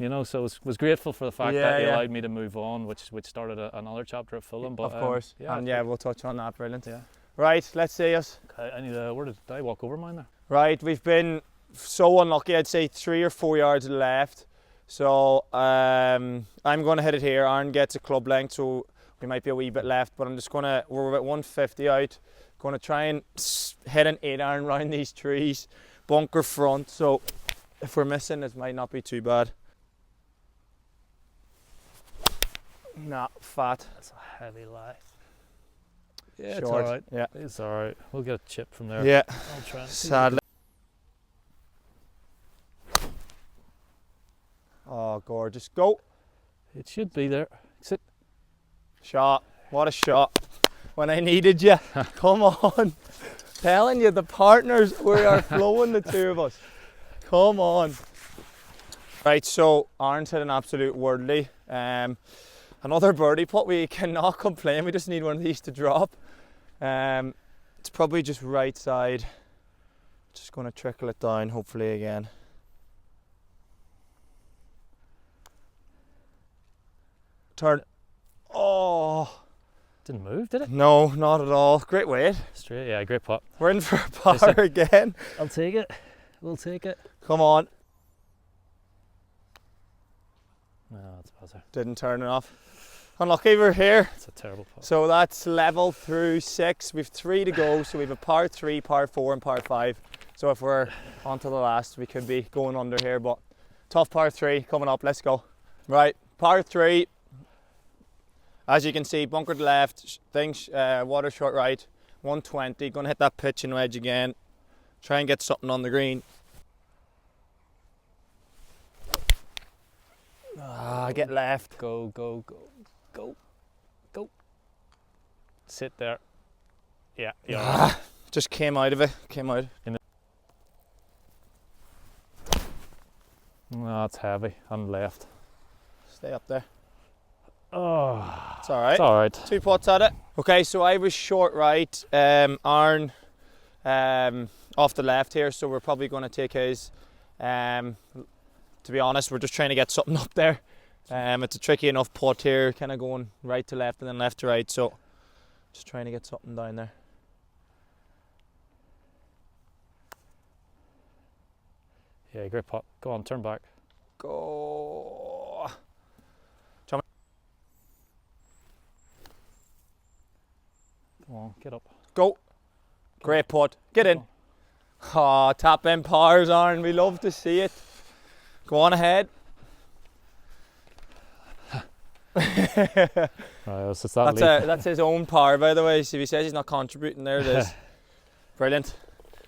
no. So was grateful for the fact that he allowed me to move on, which started another chapter at Fulham. But of course, we'll touch on that. Brilliant. Yeah. Right, let's see us. Okay, I need where did I walk over mine there? Right, we've been so unlucky. I'd say 3 or 4 yards left. So I'm going to hit it here. Aaron gets a club length, so we might be a wee bit left, but I'm just going to, we're about 150 out, going to try and hit an 8-iron round these trees, bunker front, so if we're missing it might not be too bad. Nah, fat. That's a heavy lie. Yeah, short. It's alright. Yeah. It's alright. We'll get a chip from there. Yeah. I'll try and sadly. Oh, gorgeous. Go. It should be there. Sit. Shot. What a shot. When I needed you. Come on. Telling you, the partners, we are flowing, the two of us. Come on. Right, so Aaron's hit an absolute worldly. Another birdie putt. We cannot complain. We just need one of these to drop. It's probably just right side. Just going to trickle it down, hopefully again. Turn. Oh. Didn't move, did it? No, not at all. Great weight. Straight, yeah, great putt. We're in for a par again. I'll take it. We'll take it. Come on. No, that's buzzer. Didn't turn it off. Unlucky, we're here. It's a terrible putt. So that's level through 6. We've 3 to go. So we've a par 3, par 4 and par 5. So if we're on to the last, we could be going under here. But tough par 3 coming up. Let's go. Right, par 3. As you can see, bunkered left, water short right, 120. Going to hit that pitching wedge again. Try and get something on the green. Get left. Go, go, go, go, go. Sit there. Yeah. Just came out of it. Came out. No, it's heavy. I'm left. Stay up there. Oh, it's alright. It's alright. 2 putts at it. Okay, so I was short right. Aaron off the left here, so we're probably going to take his. To be honest, we're just trying to get something up there. It's a tricky enough putt here, kind of going right to left and then left to right, so just trying to get something down there. Yeah, great putt. Go on, turn back. Go. Come on, get up. Go. Great putt. Get in. Oh, tap in pars, Aaron. We love to see it. Go on ahead. That's his own par, by the way. So if he says he's not contributing, there it is. Brilliant.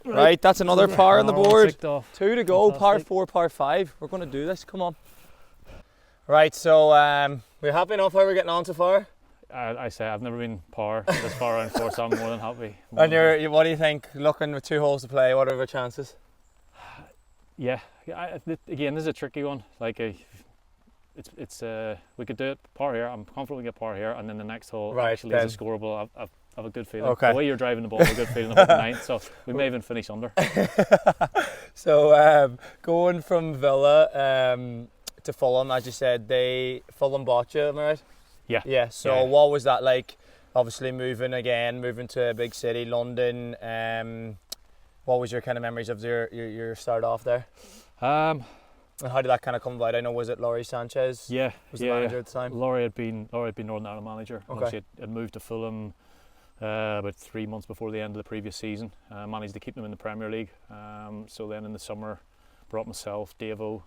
Right, that's another par on the board. 2 to go. Fantastic. Par 4, par 5. We're going to do this. Come on. Right, so we're happy enough how we're getting on so far? I say I've never been par this far around 4, so I'm more than happy. And what do you think? Looking with 2 holes to play, what are our chances? Yeah, again, this is a tricky one. Like we could do it par here. I'm confident we get par here, and then the next hole actually is a scoreable. have a good feeling. Okay. The way you're driving the ball, I have a good feeling about the ninth, so we may even finish under. So going from Villa to Fulham, as you said, Fulham bought you, am I right? Yeah. Yeah. So what was that like? Obviously moving to a big city, London. What was your kind of memories of your start off there? And how did that kind of come about? I know, was it Laurie Sanchez? Was the manager at the time? Laurie had been Northern Ireland manager. Okay. Obviously had moved to Fulham about 3 months before the end of the previous season. Managed to keep them in the Premier League. So then in the summer, brought myself, David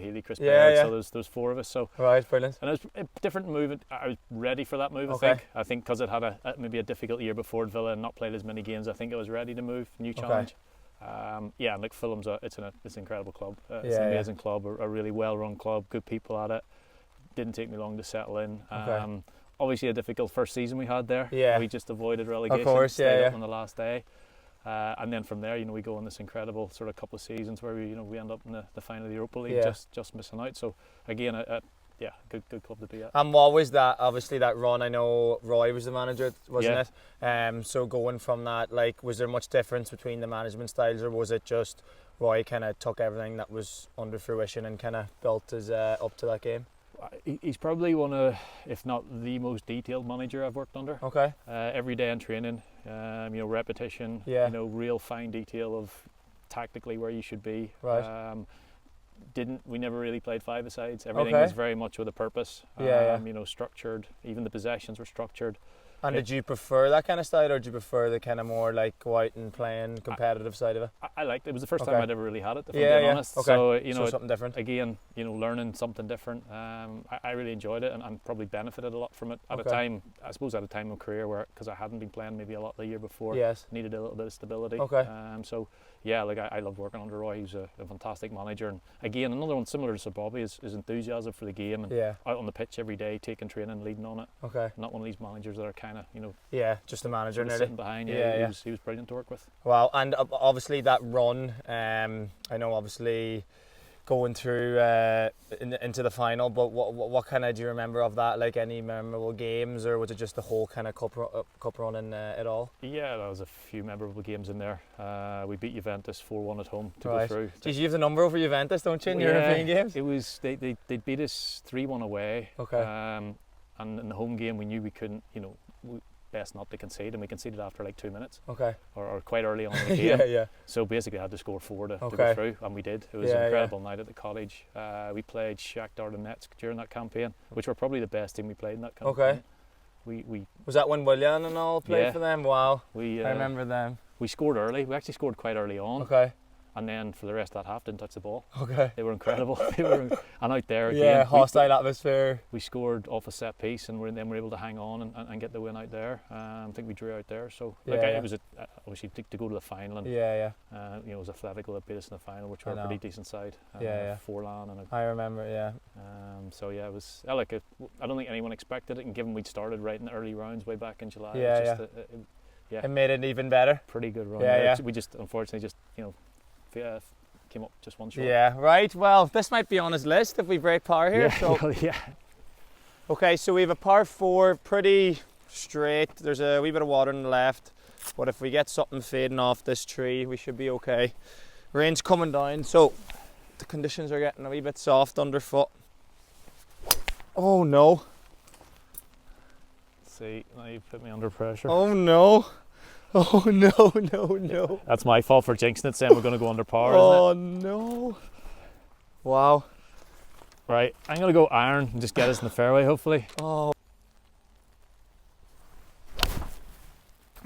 Healy, Chris Baird. So there's 4 of us. So right, brilliant. And it was a different move. I was ready for that move. Okay. I think because it had maybe a difficult year before at Villa and not played as many games. I think I was ready to move, new challenge. And like Fulham's, it's an incredible club. It's an amazing club, a really well-run club, good people at it. Didn't take me long to settle in. Obviously a difficult first season we had there. We just avoided relegation. Of course, stayed up on the last day. And then from there, we go on this incredible sort of couple of seasons where we end up in the final of the Europa League, just missing out. So again, good club to be at. And what was that? Obviously, that run. I know Roy was the manager, wasn't it? So going from that, like, was there much difference between the management styles, or was it just Roy kind of took everything that was under fruition and kind of built his up to that game? He's probably one of, if not the most detailed manager I've worked under. Okay. Every day in training, repetition, real fine detail of tactically where you should be. Right. We never really played five-a-sides. Everything was very much with a purpose. Structured. Even the possessions were structured. And did you prefer that kind of style, or did you prefer the kind of more like go out and playing competitive side of it? I liked it. It was the first time I'd ever really had it, if I'm being honest. Okay. So something different. Again, learning something different. I really enjoyed it and probably benefited a lot from it at a time. I suppose at a time of career where, because I hadn't been playing maybe a lot the year before, needed a little bit of stability. Okay. I loved working under Roy. He was a fantastic manager, and again, another one similar to Sir Bobby is enthusiasm for the game and out on the pitch every day, taking training, leading on it. Okay. Not one of these managers that are kind of just the manager nearly sitting behind. He was brilliant to work with. Wow. And obviously that run, I know obviously going through into the final, but what kind of do you remember of that? Like any memorable games, or was it just the whole kind of cup run and it all? Yeah, there was a few memorable games in there. We beat Juventus 4-1 at home to go through. Geez, you have the number over Juventus, don't you, in European games? It was they beat us 3-1 away. Okay. And in the home game we knew we couldn't, best not to concede, and we conceded after like 2 minutes. Okay. Or quite early on in the game. Yeah. So basically I had to score 4 to go through, and we did. It was an incredible night at the cottage. We played Shakhtar Donetsk during that campaign, which were probably the best team we played in that campaign. Okay. We was that when Willian and all played for them? Wow. I remember them. We scored early. We actually scored quite early on. Okay. And then for the rest of that half, didn't touch the ball. Okay. They were incredible. And out there again, hostile atmosphere. We scored off a set piece, and then we're able to hang on and get the win out there. I think we drew out there. So it was obviously to go to the final, and it was Atletico that beat us in the final, which were a pretty decent side. Forlan and I remember. It was. I don't think anyone expected it, and given we'd started right in the early rounds way back in July. It made it even better. Pretty good run. We just unfortunately came up just one short. Yeah, right. Well, this might be on his list if we break par here. Okay, so we have a par 4, pretty straight. There's a wee bit of water on the left, but if we get something fading off this tree, we should be okay. Rain's coming down, so the conditions are getting a wee bit soft underfoot. Oh no. See, now you put me under pressure. Oh no. Oh no. That's my fault for jinxing it, saying we're going to go under par, isn't it? Oh no. Wow. Right, I'm going to go iron and just get us in the fairway, hopefully. Oh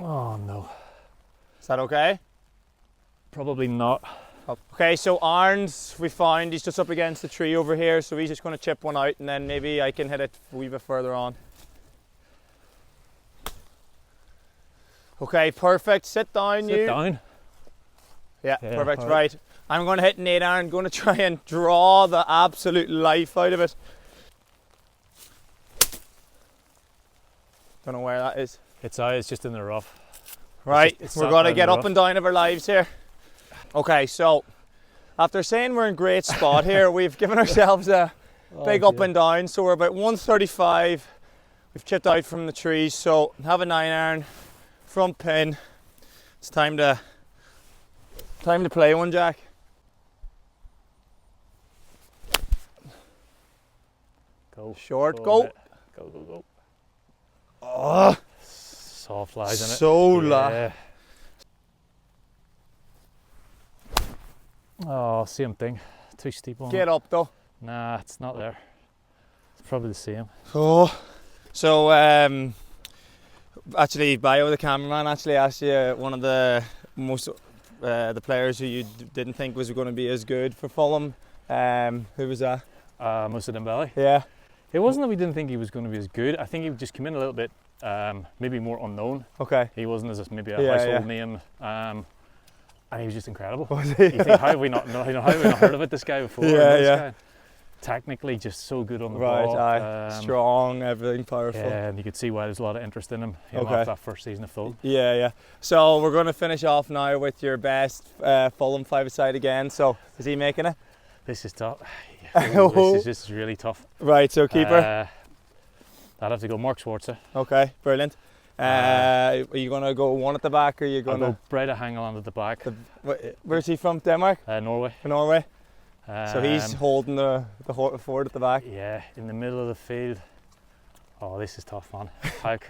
no. Is that okay? Probably not. Okay, so Aaron's, we found he's just up against the tree over here, so he's just going to chip one out, and then maybe I can hit it a wee bit further on. Okay, perfect. Sit down, Sit down. Yeah, perfect. Right. I'm going to hit Nate Aaron. Going to try and draw the absolute life out of it. Don't know where that is. It's just in the rough. Right, we're going to get up and down of our lives here. Okay, so after saying we're in great spot here, we've given ourselves a big up and down. So we're about 135, We've chipped out from the trees, so have a 9-iron, front pin. It's time to play one, Jack. Go. Short, go. Go. Oh, soft lies in it. So yeah. Oh, same thing. Too steep on Get it. up though. Nah, it's not there. It's probably the same. Oh, so actually, Bio, the cameraman, actually asked you one of the most the players who you didn't think was going to be as good for Fulham. Who was that? Moussa Dembele. Yeah. It wasn't that we didn't think he was going to be as good. I think he just came in a little bit, maybe more unknown. Okay. He wasn't as maybe a household name, and he was just incredible. Was he? You think, how have we not heard of this guy before? This guy, technically, just so good on the ball. Strong, everything, powerful. Yeah, and you could see why there's a lot of interest in him. After that first season of Fulham. Yeah. So we're going to finish off now with your best Fulham five-a-side again. So is he making it? This is tough. This is really tough. Right, so keeper? I'd have to go Mark Schwarzer. Okay, brilliant. Are you going to go one at the back, or are you going to... I'll go Brede Hangeland at the back. Where's he from, Denmark? Norway. Norway. So he's holding the forward at the back? Yeah, in the middle of the field. Oh, this is tough, man.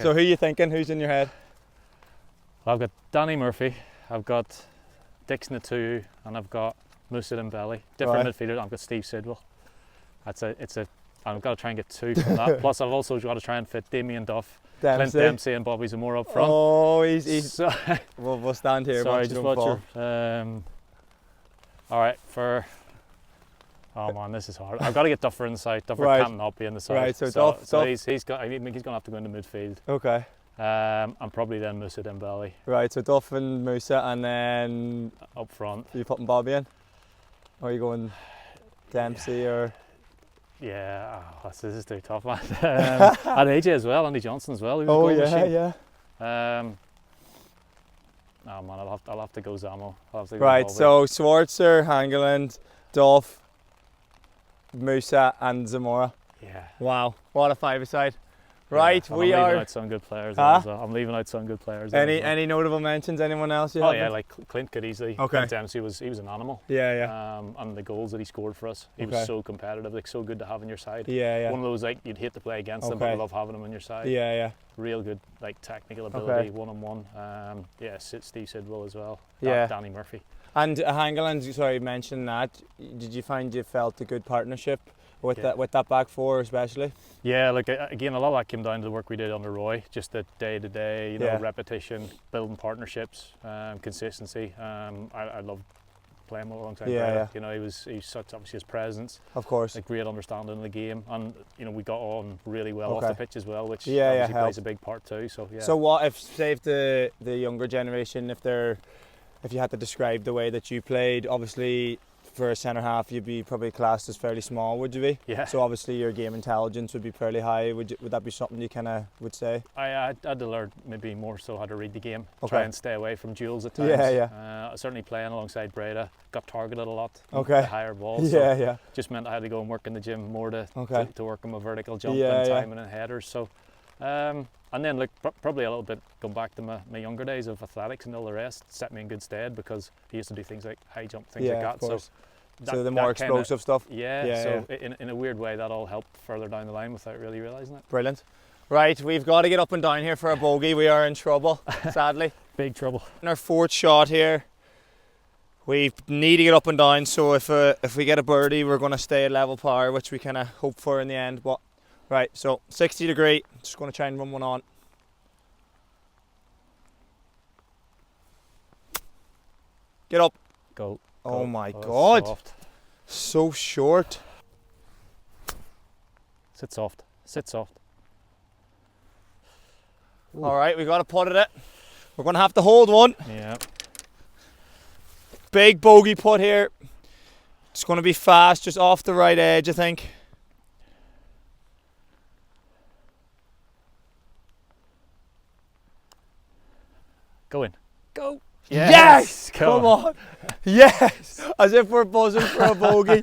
So who are you thinking? Who's in your head? Well, I've got Danny Murphy, I've got Dixon Atu, and I've got Moussa Dembele. Different midfielder. I've got Steve Sidwell. I've got to try and get two from that. Plus, I've also got to try and fit Damien Duff, Clint Dempsey, and Bobby Zamora up front. Oh, he's. So, we'll stand here. Sorry, just watch your. All right, oh man, this is hard. I've got to get Duffer in the side. Duffer can't not be in the side. Right, so Duff. So he's going to have to go into midfield. Okay. And probably then Moussa Dembele. Right, so Duff and Moussa, and then up front. Are you putting Bobby in? Or are you going Dempsey or? Yeah, this is too tough, man. And AJ as well, Andy Johnson as well. Oh yeah. Oh man, I'll have to go Zamo. Right, so Schwarzer, Hangeland, Duff, Moussa, and Zamora. Yeah. Wow, what a five-a-side. Right, I'm leaving out some good players. I'm leaving out some good players. Any notable mentions? Anyone else? Like Clint could easily. Okay. Clint Dempsey was an animal. Yeah. And the goals that he scored for us, he was so competitive, like so good to have on your side. Yeah. One of those like you'd hate to play against them, but you love having him on your side. Yeah. Real good like technical ability, one-on-one. Steve Sidwell as well. Danny Murphy. And Hangeland, sorry, mentioned that. Did you find you felt a good partnership with that back four especially? Yeah, like again, a lot of that came down to the work we did under Roy, just the day-to-day, repetition, building partnerships, consistency. I loved playing alongside Brad. You know, he was such obviously his presence. Of course. A great understanding of the game, and you know we got on really well off the pitch as well, which obviously plays a big part too. So yeah. So what if, say, if the younger generation, if you had to describe the way that you played, obviously for a centre half you'd be probably classed as fairly small, would you be? Yeah. So obviously your game intelligence would be fairly high. Would that be something you kind of would say? I had to learn maybe more so how to read the game. Try and stay away from duels at times. Certainly playing alongside Breda, got targeted a lot. The higher balls. Just meant I had to go and work in the gym more to work on my vertical jump and timing and headers. So and then probably a little bit going back to my younger days of athletics and all the rest set me in good stead, because I used to do things like high jump, things like that. So the more explosive stuff. In a weird way that all helped further down the line without really realising it. Brilliant. Right, we've got to get up and down here for a bogey. We are in trouble, sadly. Big trouble. In our fourth shot here, we need to get up and down, so if we get a birdie we're going to stay at level par, which we kind of hope for in the end. But right, so 60 degree, just going to try and run one on. Get up. Go. Oh my God. Soft. So short. Sit soft. Ooh. All right, we got to putt at it. We're going to have to hold one. Yeah. Big bogey putt here. It's going to be fast, just off the right edge, I think. Go in. Go. Yes! Come on. Yes! As if we're buzzing for a bogey.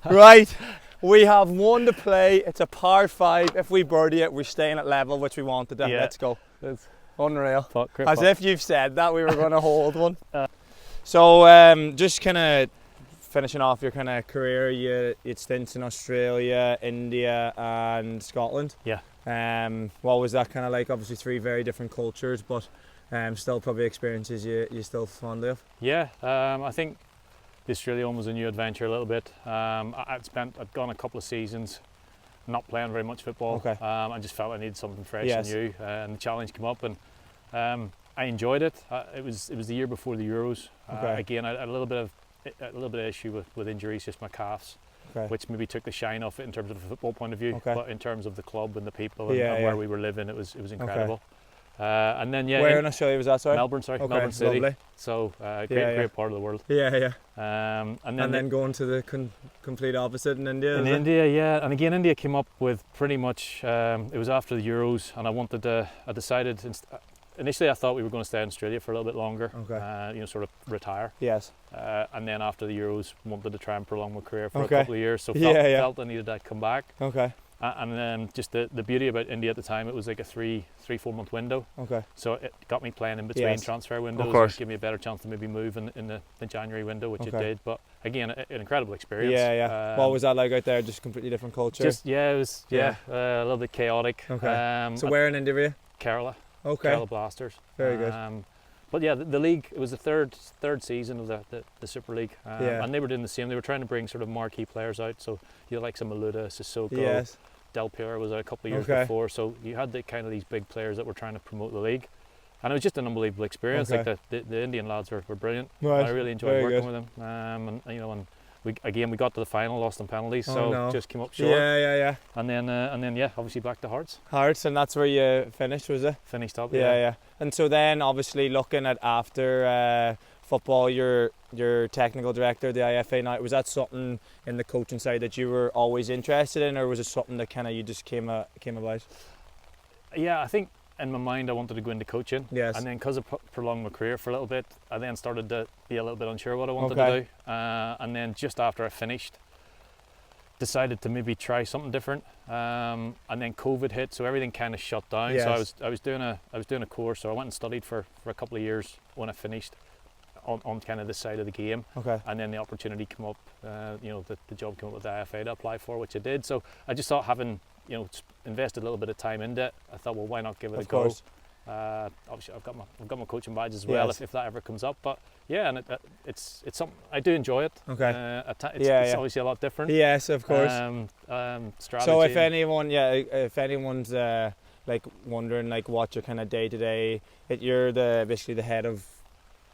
Right. We have one to play. It's a par 5. If we birdie it, we're staying at level, which we wanted. Yeah. Let's go. It's unreal. As if you've said that we were going to hold one. So just kind of finishing off your kind of career, you had stints in Australia, India and Scotland. Yeah. What was that kind of like? Obviously 3 very different cultures, but still probably experiences you still fond of. Yeah, I think the Australia one was a new adventure a little bit. I'd gone a couple of seasons not playing very much football. Okay. I just felt I needed something fresh and new, and the challenge came up, and I enjoyed it. It was the year before the Euros. Again, I had a little bit of issue with injuries, just my calves, which maybe took the shine off it in terms of a football point of view. But in terms of the club and the people and where we were living, it was incredible. And then where in Australia was that? Sorry, Melbourne. Melbourne City. Lovely. So great part of the world. And then going to the complete opposite in India. In India, yeah. And again, India came up with pretty much. It was after the Euros, and I decided. Initially, I thought we were going to stay in Australia for a little bit longer. Sort of retire. Yes. And then after the Euros, wanted to try and prolong my career for a couple of years. So felt I needed to come back. And then just the beauty about India at the time, it was like a 3-4 month window. So it got me playing in between transfer windows. Of course. Give me a better chance to maybe move in the January window, which it did. But again, an incredible experience. What was that like out there? Just completely different culture. It was a little bit chaotic. So where in India were you? Kerala. Kerala Blasters. Very good. But yeah, the league, it was the third season of the Super League, and they were doing the same. They were trying to bring sort of marquee players out. So you had like some Maluda, Sissoko, Del Piero was out a couple of years before. So you had these big players that were trying to promote the league, and it was just an unbelievable experience. Like the Indian lads were brilliant. I really enjoyed working with them. And we got to the final, lost on penalties, just came up short. And then obviously back to Hearts, and that's where you finished, was it? Finished up. And so then obviously looking at after football, your technical director, the IFA now, was that something in the coaching side that you were always interested in, or was it something that kind of you just came about? Yeah, I think in my mind I wanted to go into coaching. Yes. And then because I prolonged my career for a little bit, I then started to be a little bit unsure what I wanted to do. And then just after I finished, decided to maybe try something different. And then COVID hit, so everything kind of shut down. Yes. So I was doing a course. So I went and studied for a couple of years when I finished on kind of this side of the game. And then the opportunity came up. The job came up with the IFA to apply for, which I did. So I just thought, having invested a little bit of time into it, I thought, well, why not give it a go? Obviously, I've got my coaching badge as well, if that ever comes up. But yeah, and it's something I do enjoy it. It's obviously a lot different. Yes, of course. Strategy. So if anyone's like wondering like what your kind of day to day, you're basically the head of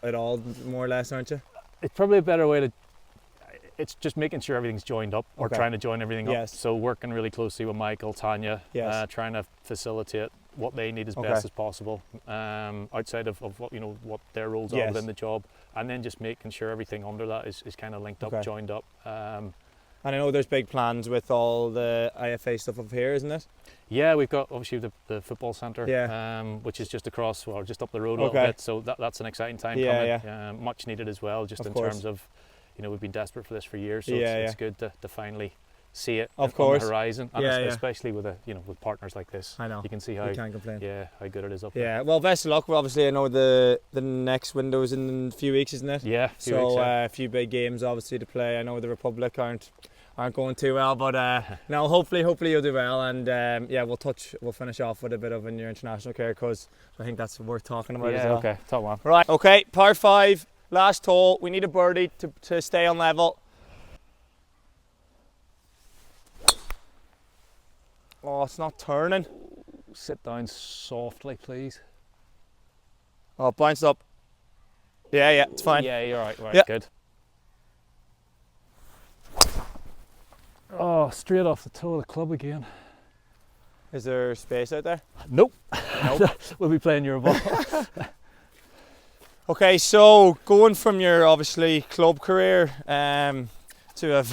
it all, more or less, aren't you? It's probably a better way to. It's just making sure everything's joined up, or trying to join everything up. So working really closely with Michael, Tanya, trying to facilitate what they need as best as possible, outside of what their roles are within the job, and then just making sure everything under that is kind of linked up, joined up. And I know there's big plans with all the IFA stuff up here, isn't it? Yeah, we've got obviously the football centre, which is just just up the road a little bit. So that's an exciting time coming. Much needed as well, just in terms of. We've been desperate for this for years, so it's good to finally see it on the horizon, and especially with with partners like this. I know. You can see how can't complain. How good it is up there. Yeah, well, best of luck. Well, obviously, I know the next window is in a few weeks, isn't it? Yeah, a few big games obviously to play. I know the Republic aren't going too well, but no, hopefully you'll do well, and we'll finish off with a bit of in your international career, because I think that's worth talking about as well. Okay, top one. Right, okay, par 5. Last hole, we need a birdie to stay on level. Oh, it's not turning. Sit down softly, please. Oh, bounced up. Yeah, it's fine. Yeah, you're right, good. Oh, straight off the toe of the club again. Is there space out there? Nope. We'll be playing your ball. Okay, so going from your obviously club career to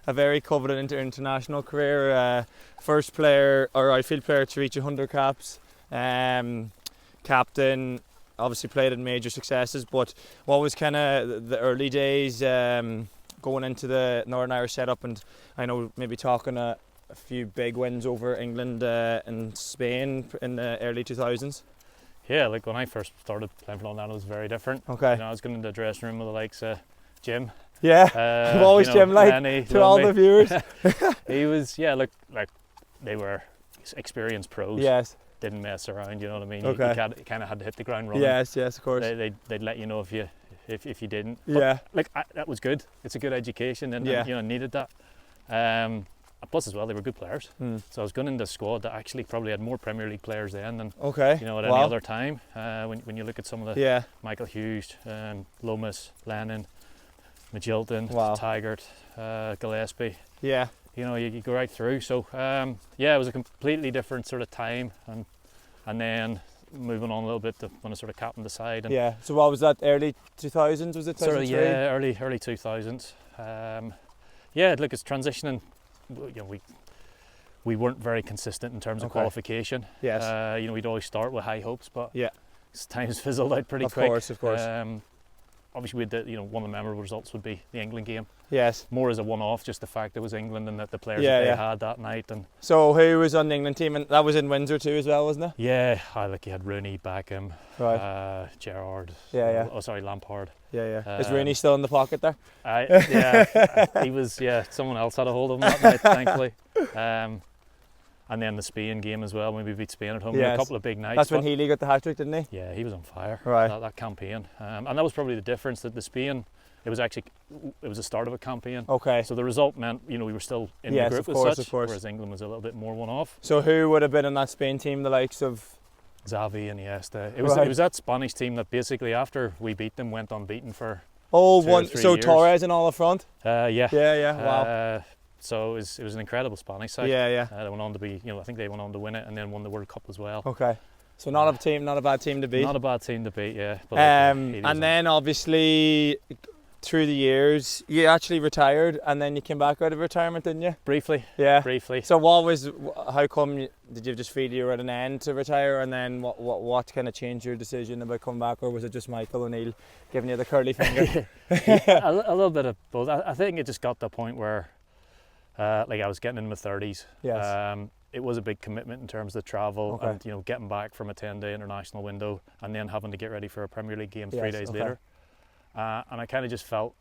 a very coveted international career, first player or outfield player to reach 100 caps, captain, obviously played in major successes, but what was kind of the early days going into the Northern Irish setup, and I know maybe talking a few big wins over England and Spain in the early 2000s. Yeah, like when I first started playing for London, it was very different. Okay. You know, I was going into the dressing room with the likes of Jim. Yeah, I've always Jim like Lenny, to all the viewers. He was, like they were experienced pros. Yes. Didn't mess around, you know what I mean? Okay. You kind of had to hit the ground running. Yes, of course. They'd let you know if you didn't. Yeah. But, that was good. It's a good education, and you know, needed that. Plus as well, they were good players. So I was going into a squad that actually probably had more Premier League players then than you know at any other time. When you look at some of the Michael Hughes, Lomas, Lennon, Magilton, Taggart, Gillespie. Yeah. You know, you go right through. So it was a completely different sort of time, and then moving on a little bit to when I sort of captained the side. And So what was that? Early 2000s, was it? 2003? Early 2000s. Look, it's transitioning. You know, we weren't very consistent in terms of qualification. Yes. You know, we'd always start with high hopes, but times fizzled out pretty quick. Of course. Obviously, one of the memorable results would be the England game. Yes. More as a one-off, just the fact it was England and that the players that they had that night. And so who was on the England team? And that was in Windsor too as well, wasn't it? Yeah, you had Rooney, Beckham, Gerrard. Lampard. Is Rooney still in the pocket there? He was. Someone else had a hold of him that night, thankfully. And then the Spain game as well, when we beat Spain at home. A couple of big nights. That's when Healy got the hat-trick, didn't he? Yeah, he was on fire. Right. That campaign, and that was probably the difference. That the Spain, it was the start of a campaign. Okay. So the result meant, you know, we were still in the group as such. Whereas England was a little bit more one-off. So who would have been in that Spain team? The likes of Xavi and Iniesta. It was that Spanish team that basically after we beat them went unbeaten for. So years. Torres and all up front. Yeah. Wow. So it was an incredible Spanish side. Yeah. They went on to be, I think they went on to win it and then won the World Cup as well. Okay. So not a bad team to beat. Not a bad team to beat, yeah. But and then obviously through the years you actually retired, and then you came back out of retirement, didn't you? Briefly. Yeah. Briefly. So how come did you just feel you were at an end to retire, and then what kind of changed your decision about coming back, or was it just Michael O'Neill giving you the curly finger? a little bit of both. I think it just got to the point where I was getting in my 30s. Yes. It was a big commitment in terms of travel and getting back from a 10-day international window and then having to get ready for a Premier League game 3 days later. And I kind of just felt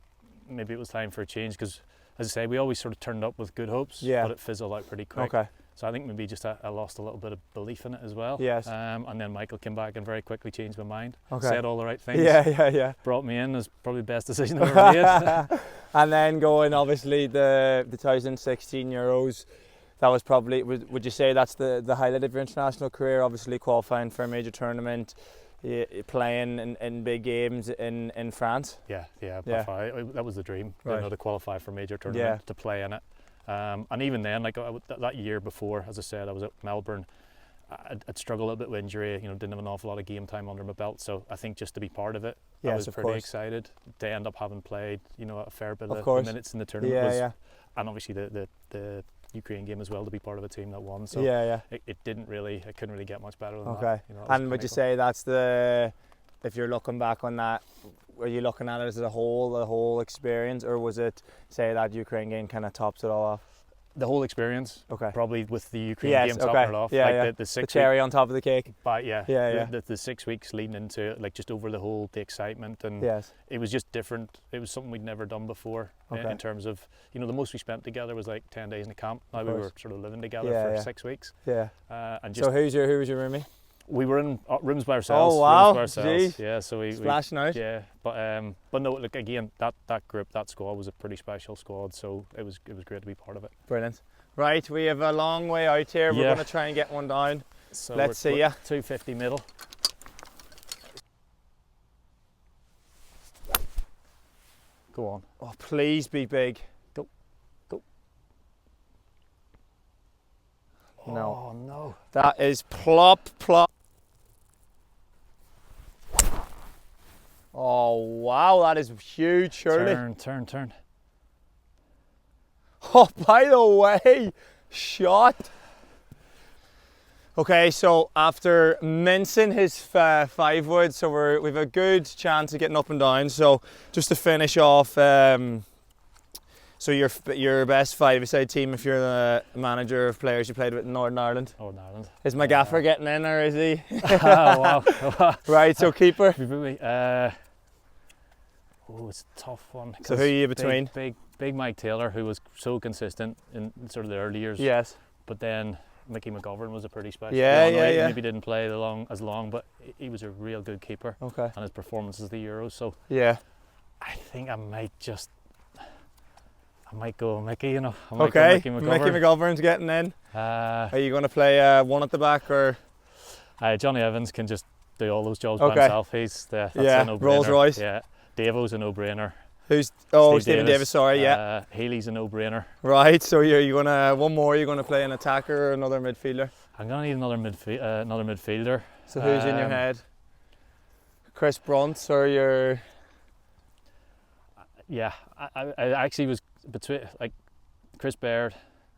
maybe it was time for a change because, as I say, we always sort of turned up with good hopes, but it fizzled out pretty quick. Okay. So I think maybe just I lost a little bit of belief in it as well. Yes. And then Michael came back and very quickly changed my mind. Okay. Said all the right things. Yeah. Brought me in as probably the best decision I've ever made. And then going, obviously, the 2016 Euros, that was probably, would you say that's the highlight of your international career? Obviously qualifying for a major tournament, playing in big games in France. Yeah. That was the dream, to qualify for a major tournament, to play in it. And even then, that year before, as I said, I was at Melbourne. I'd struggled a bit with injury, didn't have an awful lot of game time under my belt. So I think just to be part of it, I was pretty excited to end up having played, a fair bit of the minutes in the tournament. And obviously the Ukraine game as well, to be part of a team that won. So it couldn't really get much better than that. And would you say that's if you're looking back on that, were you looking at it as the whole experience, or was it, say, that Ukraine game kind of tops it all off? The whole experience, probably with the Ukraine game topping it off. The cherry on top of the cake. But the 6 weeks leading into it, just over the excitement, and it was just different. It was something we'd never done before in terms of, the most we spent together was 10 days in the camp. Now we were sort of living together for 6 weeks. And just, so who was your roomie? We were in rooms by ourselves. Oh wow! Jeez. Yeah, so we splashing out. Yeah, but no, again, that group, that squad was a pretty special squad. So it was great to be part of it. Brilliant. Right, we have a long way out here. We're going to try and get one down. So let's see ya. 250 middle. Go on. Oh, please be big. Go. No. Oh no. That is plop. Oh wow, that is huge, surely. Turn. Oh, by the way, shot. Okay, so after mincing his 5 wood, so we've a good chance of getting up and down. So just to finish off, So your best five-a-side team if you're the manager of players you played with in Northern Ireland? Northern Ireland. Is my gaffer getting in, or is he? Wow. Right, so keeper. It's a tough one. So who are you between? Big Mike Taylor, who was so consistent in sort of the early years. Yes. But then Mickey McGovern was a pretty special one. Yeah. Maybe didn't play as long, but he was a real good keeper. Okay. And his performances the Euros. So yeah, I think I might go Mickey. You know. Okay. Mickey McGovern's getting in. Are you going to play one at the back, or? Johnny Evans can just do all those jobs by himself. That's a no-brainer. Rolls Royce. Yeah. Davo's a no-brainer. Who's Stephen Davis? Sorry, yeah. Healy's a no-brainer. Right. So you're gonna one more. You're gonna play an attacker or another midfielder? I'm gonna need another midfielder. So who's in your head? Chris Brunt or your? Yeah, I actually was between like Chris Baird.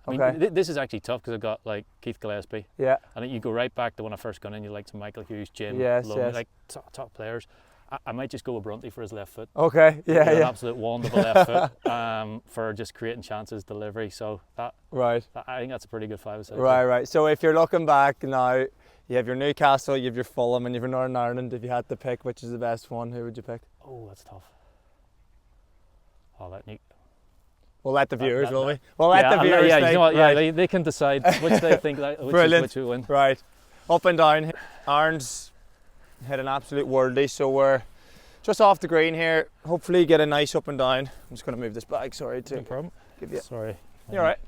I mean, this is actually tough because I've got like Keith Gillespie. Yeah. And you go right back to when I first got in. You like some Michael Hughes, Jim, like top players. I might just go with Brunty for his left foot. Okay, yeah. An absolute wand of a left foot for just creating chances, delivery. So I think that's a pretty good five-a-side. Right. So if you're looking back now, you have your Newcastle, you have your Fulham, and you have your Northern Ireland. If you had to pick, which is the best one, who would you pick? Oh, that's tough. We'll let the viewers, will we? We'll let the viewers think. You know what, they can decide which they think which will win. Right. Up and down. Aaron's hit an absolute worldie, so we're just off the green here. Hopefully get a nice up and down. I'm just going to move this back, sorry. No problem. Sorry. You're alright.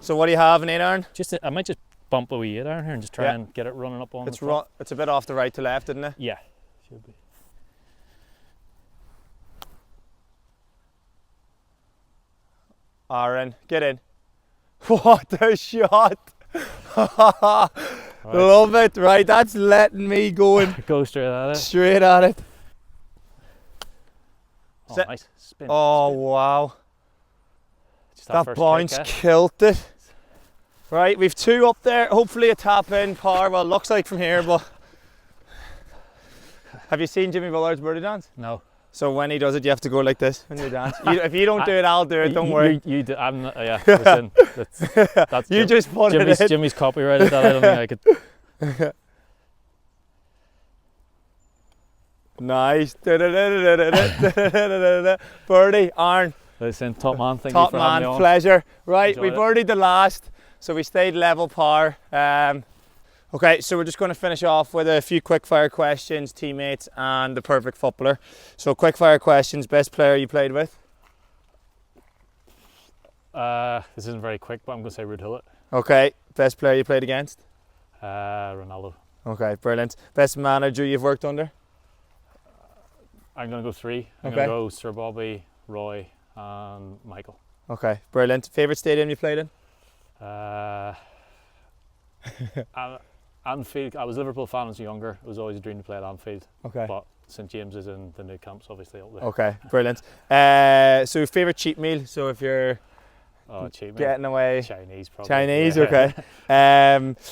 So what do you have in it, Aaron? I might just bump a wee 8 Aaron here and just try and get it running up on the front. It's a bit off the right to left, isn't it? Yeah. Should be. Aaron, get in. What a shot! Love it. Right, that's letting me go in. Go straight at it. Straight at it. Oh, nice. Spin. Wow. That bounce kick, killed it. Right, we've 2 up there. Hopefully a tap in par. Well, it looks like from here, but have you seen Jimmy Bullard's birdie dance? No. So when he does it, you have to go like this when you dance. If you don't do it, I'll do it. Don't worry. You do. I'm not. Yeah. Listen, that's you just put it in. Jimmy's copyrighted that. I don't think I could. Nice. Birdie, Aaron. Listen, top man. Thank you for having me on. Pleasure. Right, we Enjoyed birdied the last, so we stayed level par. Okay, so we're just going to finish off with a few quick fire questions, teammates and the perfect footballer. So quick fire questions, best player you played with? This isn't very quick, but I'm going to say Ruud Gullit. Okay, best player you played against? Ronaldo. Okay, brilliant. Best manager you've worked under? I'm going to go 3. I'm going to go Sir Bobby, Roy and Michael. Okay, brilliant. Favourite stadium you played in? Anfield. I was a Liverpool fan as younger. It was always a dream to play at Anfield. Okay. But St James is in the new camps, obviously up there. Okay, brilliant. So favourite cheat meal. So if you're cheat meal. Getting away. Chinese, probably. Chinese, okay.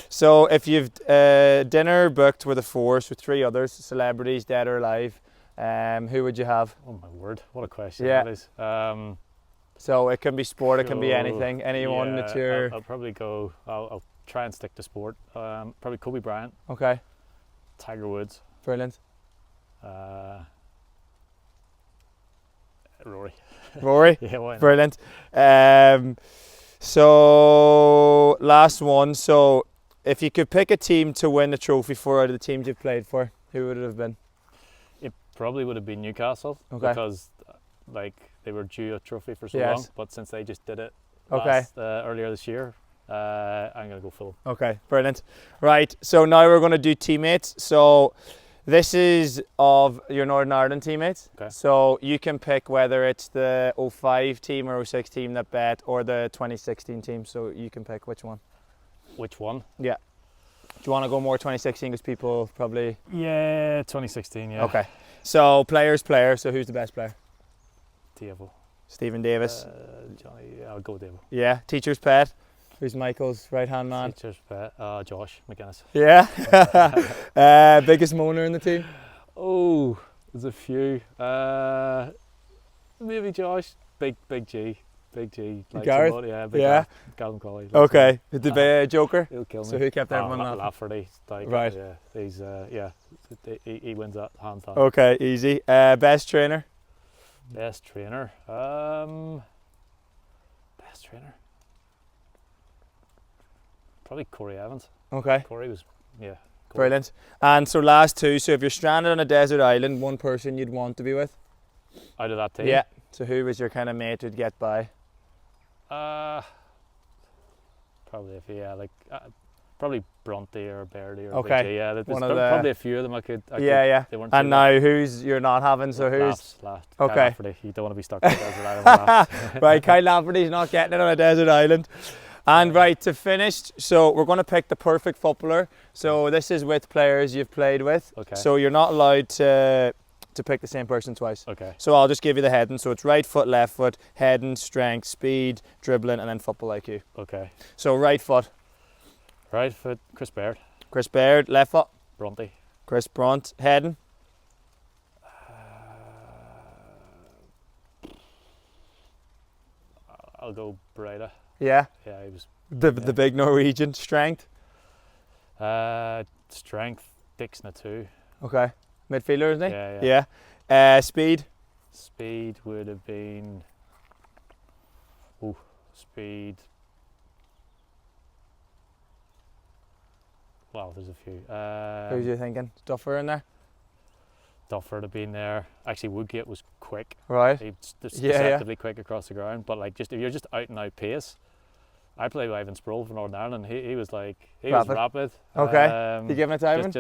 So if you've dinner booked with a force with 3 others, celebrities, dead or alive, who would you have? Oh my word! What a question that is. So it can be sport, it can be anything, anyone that you're. I'll probably go. I'll try and stick to sport. Probably Kobe Bryant. Okay. Tiger Woods. Brilliant. Rory. Rory? Yeah, why not? Brilliant. So last one. So if you could pick a team to win the trophy for out of the teams you've played for, who would it have been? It probably would have been Newcastle because they were due a trophy for so long, but since they just did it earlier this year, I'm going to go Fulham. Okay, brilliant. Right, so now we're going to do teammates. So this is of your Northern Ireland teammates. Okay. So you can pick whether it's the 05 team or 06 team that bet or the 2016 team. So you can pick which one. Which one? Yeah. Do you want to go more 2016 because people probably... Yeah, 2016, yeah. Okay. So players, so who's the best player? Davo. Stephen Davis. Johnny, I'll go Davo. Yeah. Teacher's pet. Who's Michael's right-hand man? Teacher's pet. Josh McGuinness. Yeah. Biggest moaner in the team? Oh, there's a few. Maybe Josh. Big G. Big G. Like Gareth? Somebody, yeah, big Yeah. Gallon Collie. Okay. Did they be a joker? He'll kill me. So who kept everyone laughing? Lafferty. Like, Right. Yeah. He's he wins that hands down. Okay, easy. Best trainer? Best trainer. Best trainer. Probably Corey Evans. Okay. Corey was, Corey. Brilliant. And so last two, so if you're stranded on a desert island, one person you'd want to be with? Out of that team? Yeah. So who was your kind of mate who'd get by? Probably probably Bronte or Bairdy or Okay. Big G. Yeah, there's probably a few of them I could. Yeah. They weren't And now who's you're not having, so who's? Last. Okay. Kyle Lafferty. You don't want to be stuck on a desert island with Lafferty. Right, Kyle Lafferty's not getting it on a desert island. And right, to finish, so we're going to pick the perfect footballer. So this is with players you've played with. Okay. So you're not allowed to pick the same person twice. Okay. So I'll just give you the heading. So it's right foot, left foot, heading, strength, speed, dribbling, and then football IQ. Okay. So right foot. Right foot, Chris Baird. Chris Baird. Left foot. Bronte. Chris Brunt. Heading. I'll go Breda. Yeah. Yeah, he was. The big Norwegian. Strength. Strength, Dixon 2. Okay. Midfielder, isn't he? Yeah. Speed. Speed would have been. Speed. Well, there's a few. Who's you thinking? Duffer in there? Duffer would have been there. Actually, Woodgate was quick. Right. He was deceptively quick across the ground. But like, if you're just out and out pace, I played with Ivan Sproul for Northern Ireland. He was rapid. Okay. You giving it to Ivan?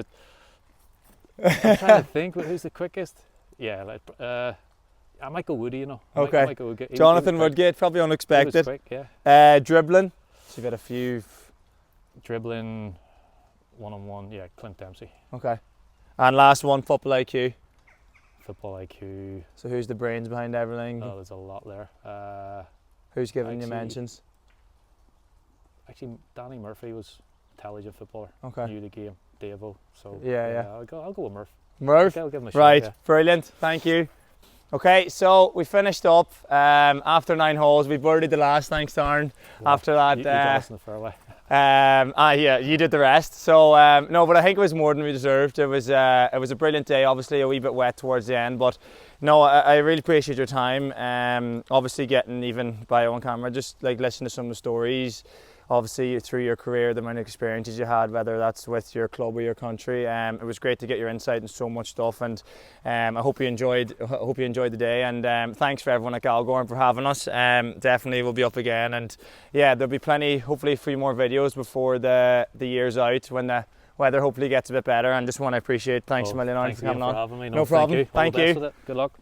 I'm trying to think who's the quickest. Yeah, like I might go Woody. I might go Woodgate. Jonathan Woodgate, probably unexpected. He was quick, yeah. Dribbling. So you've had a few. Dribbling, one-on-one. Yeah, Clint Dempsey. Okay. And last one, football IQ. Football IQ. So who's the brains behind everything? Oh, there's a lot there. Who's giving you mentions? Actually, Danny Murphy was intelligent footballer. Okay. Knew the game, Davo. So yeah. I'll go with Murph. Murph. I'll give him a shot, right. yeah. Brilliant. Thank you. Okay, so we finished up after 9 holes. We've birdied the last, thanks to Aaron. Well, after that, you got us in the fairway. Yeah, you did the rest. So no, but I think it was more than we deserved. It was a brilliant day. Obviously, a wee bit wet towards the end, but no, I really appreciate your time. Obviously, getting even by on camera, just like listening to some of the stories. Obviously, through your career, the amount of experiences you had, whether that's with your club or your country, it was great to get your insight and so much stuff. And I hope you enjoyed the day. And thanks for everyone at Galgorm for having us. Definitely, we'll be up again. And yeah, there'll be plenty, hopefully, a few more videos before the year's out when the weather hopefully gets a bit better. And just want to appreciate. Thanks a million, Aaron, for coming on. Having me. No problem. Thank you. Good luck.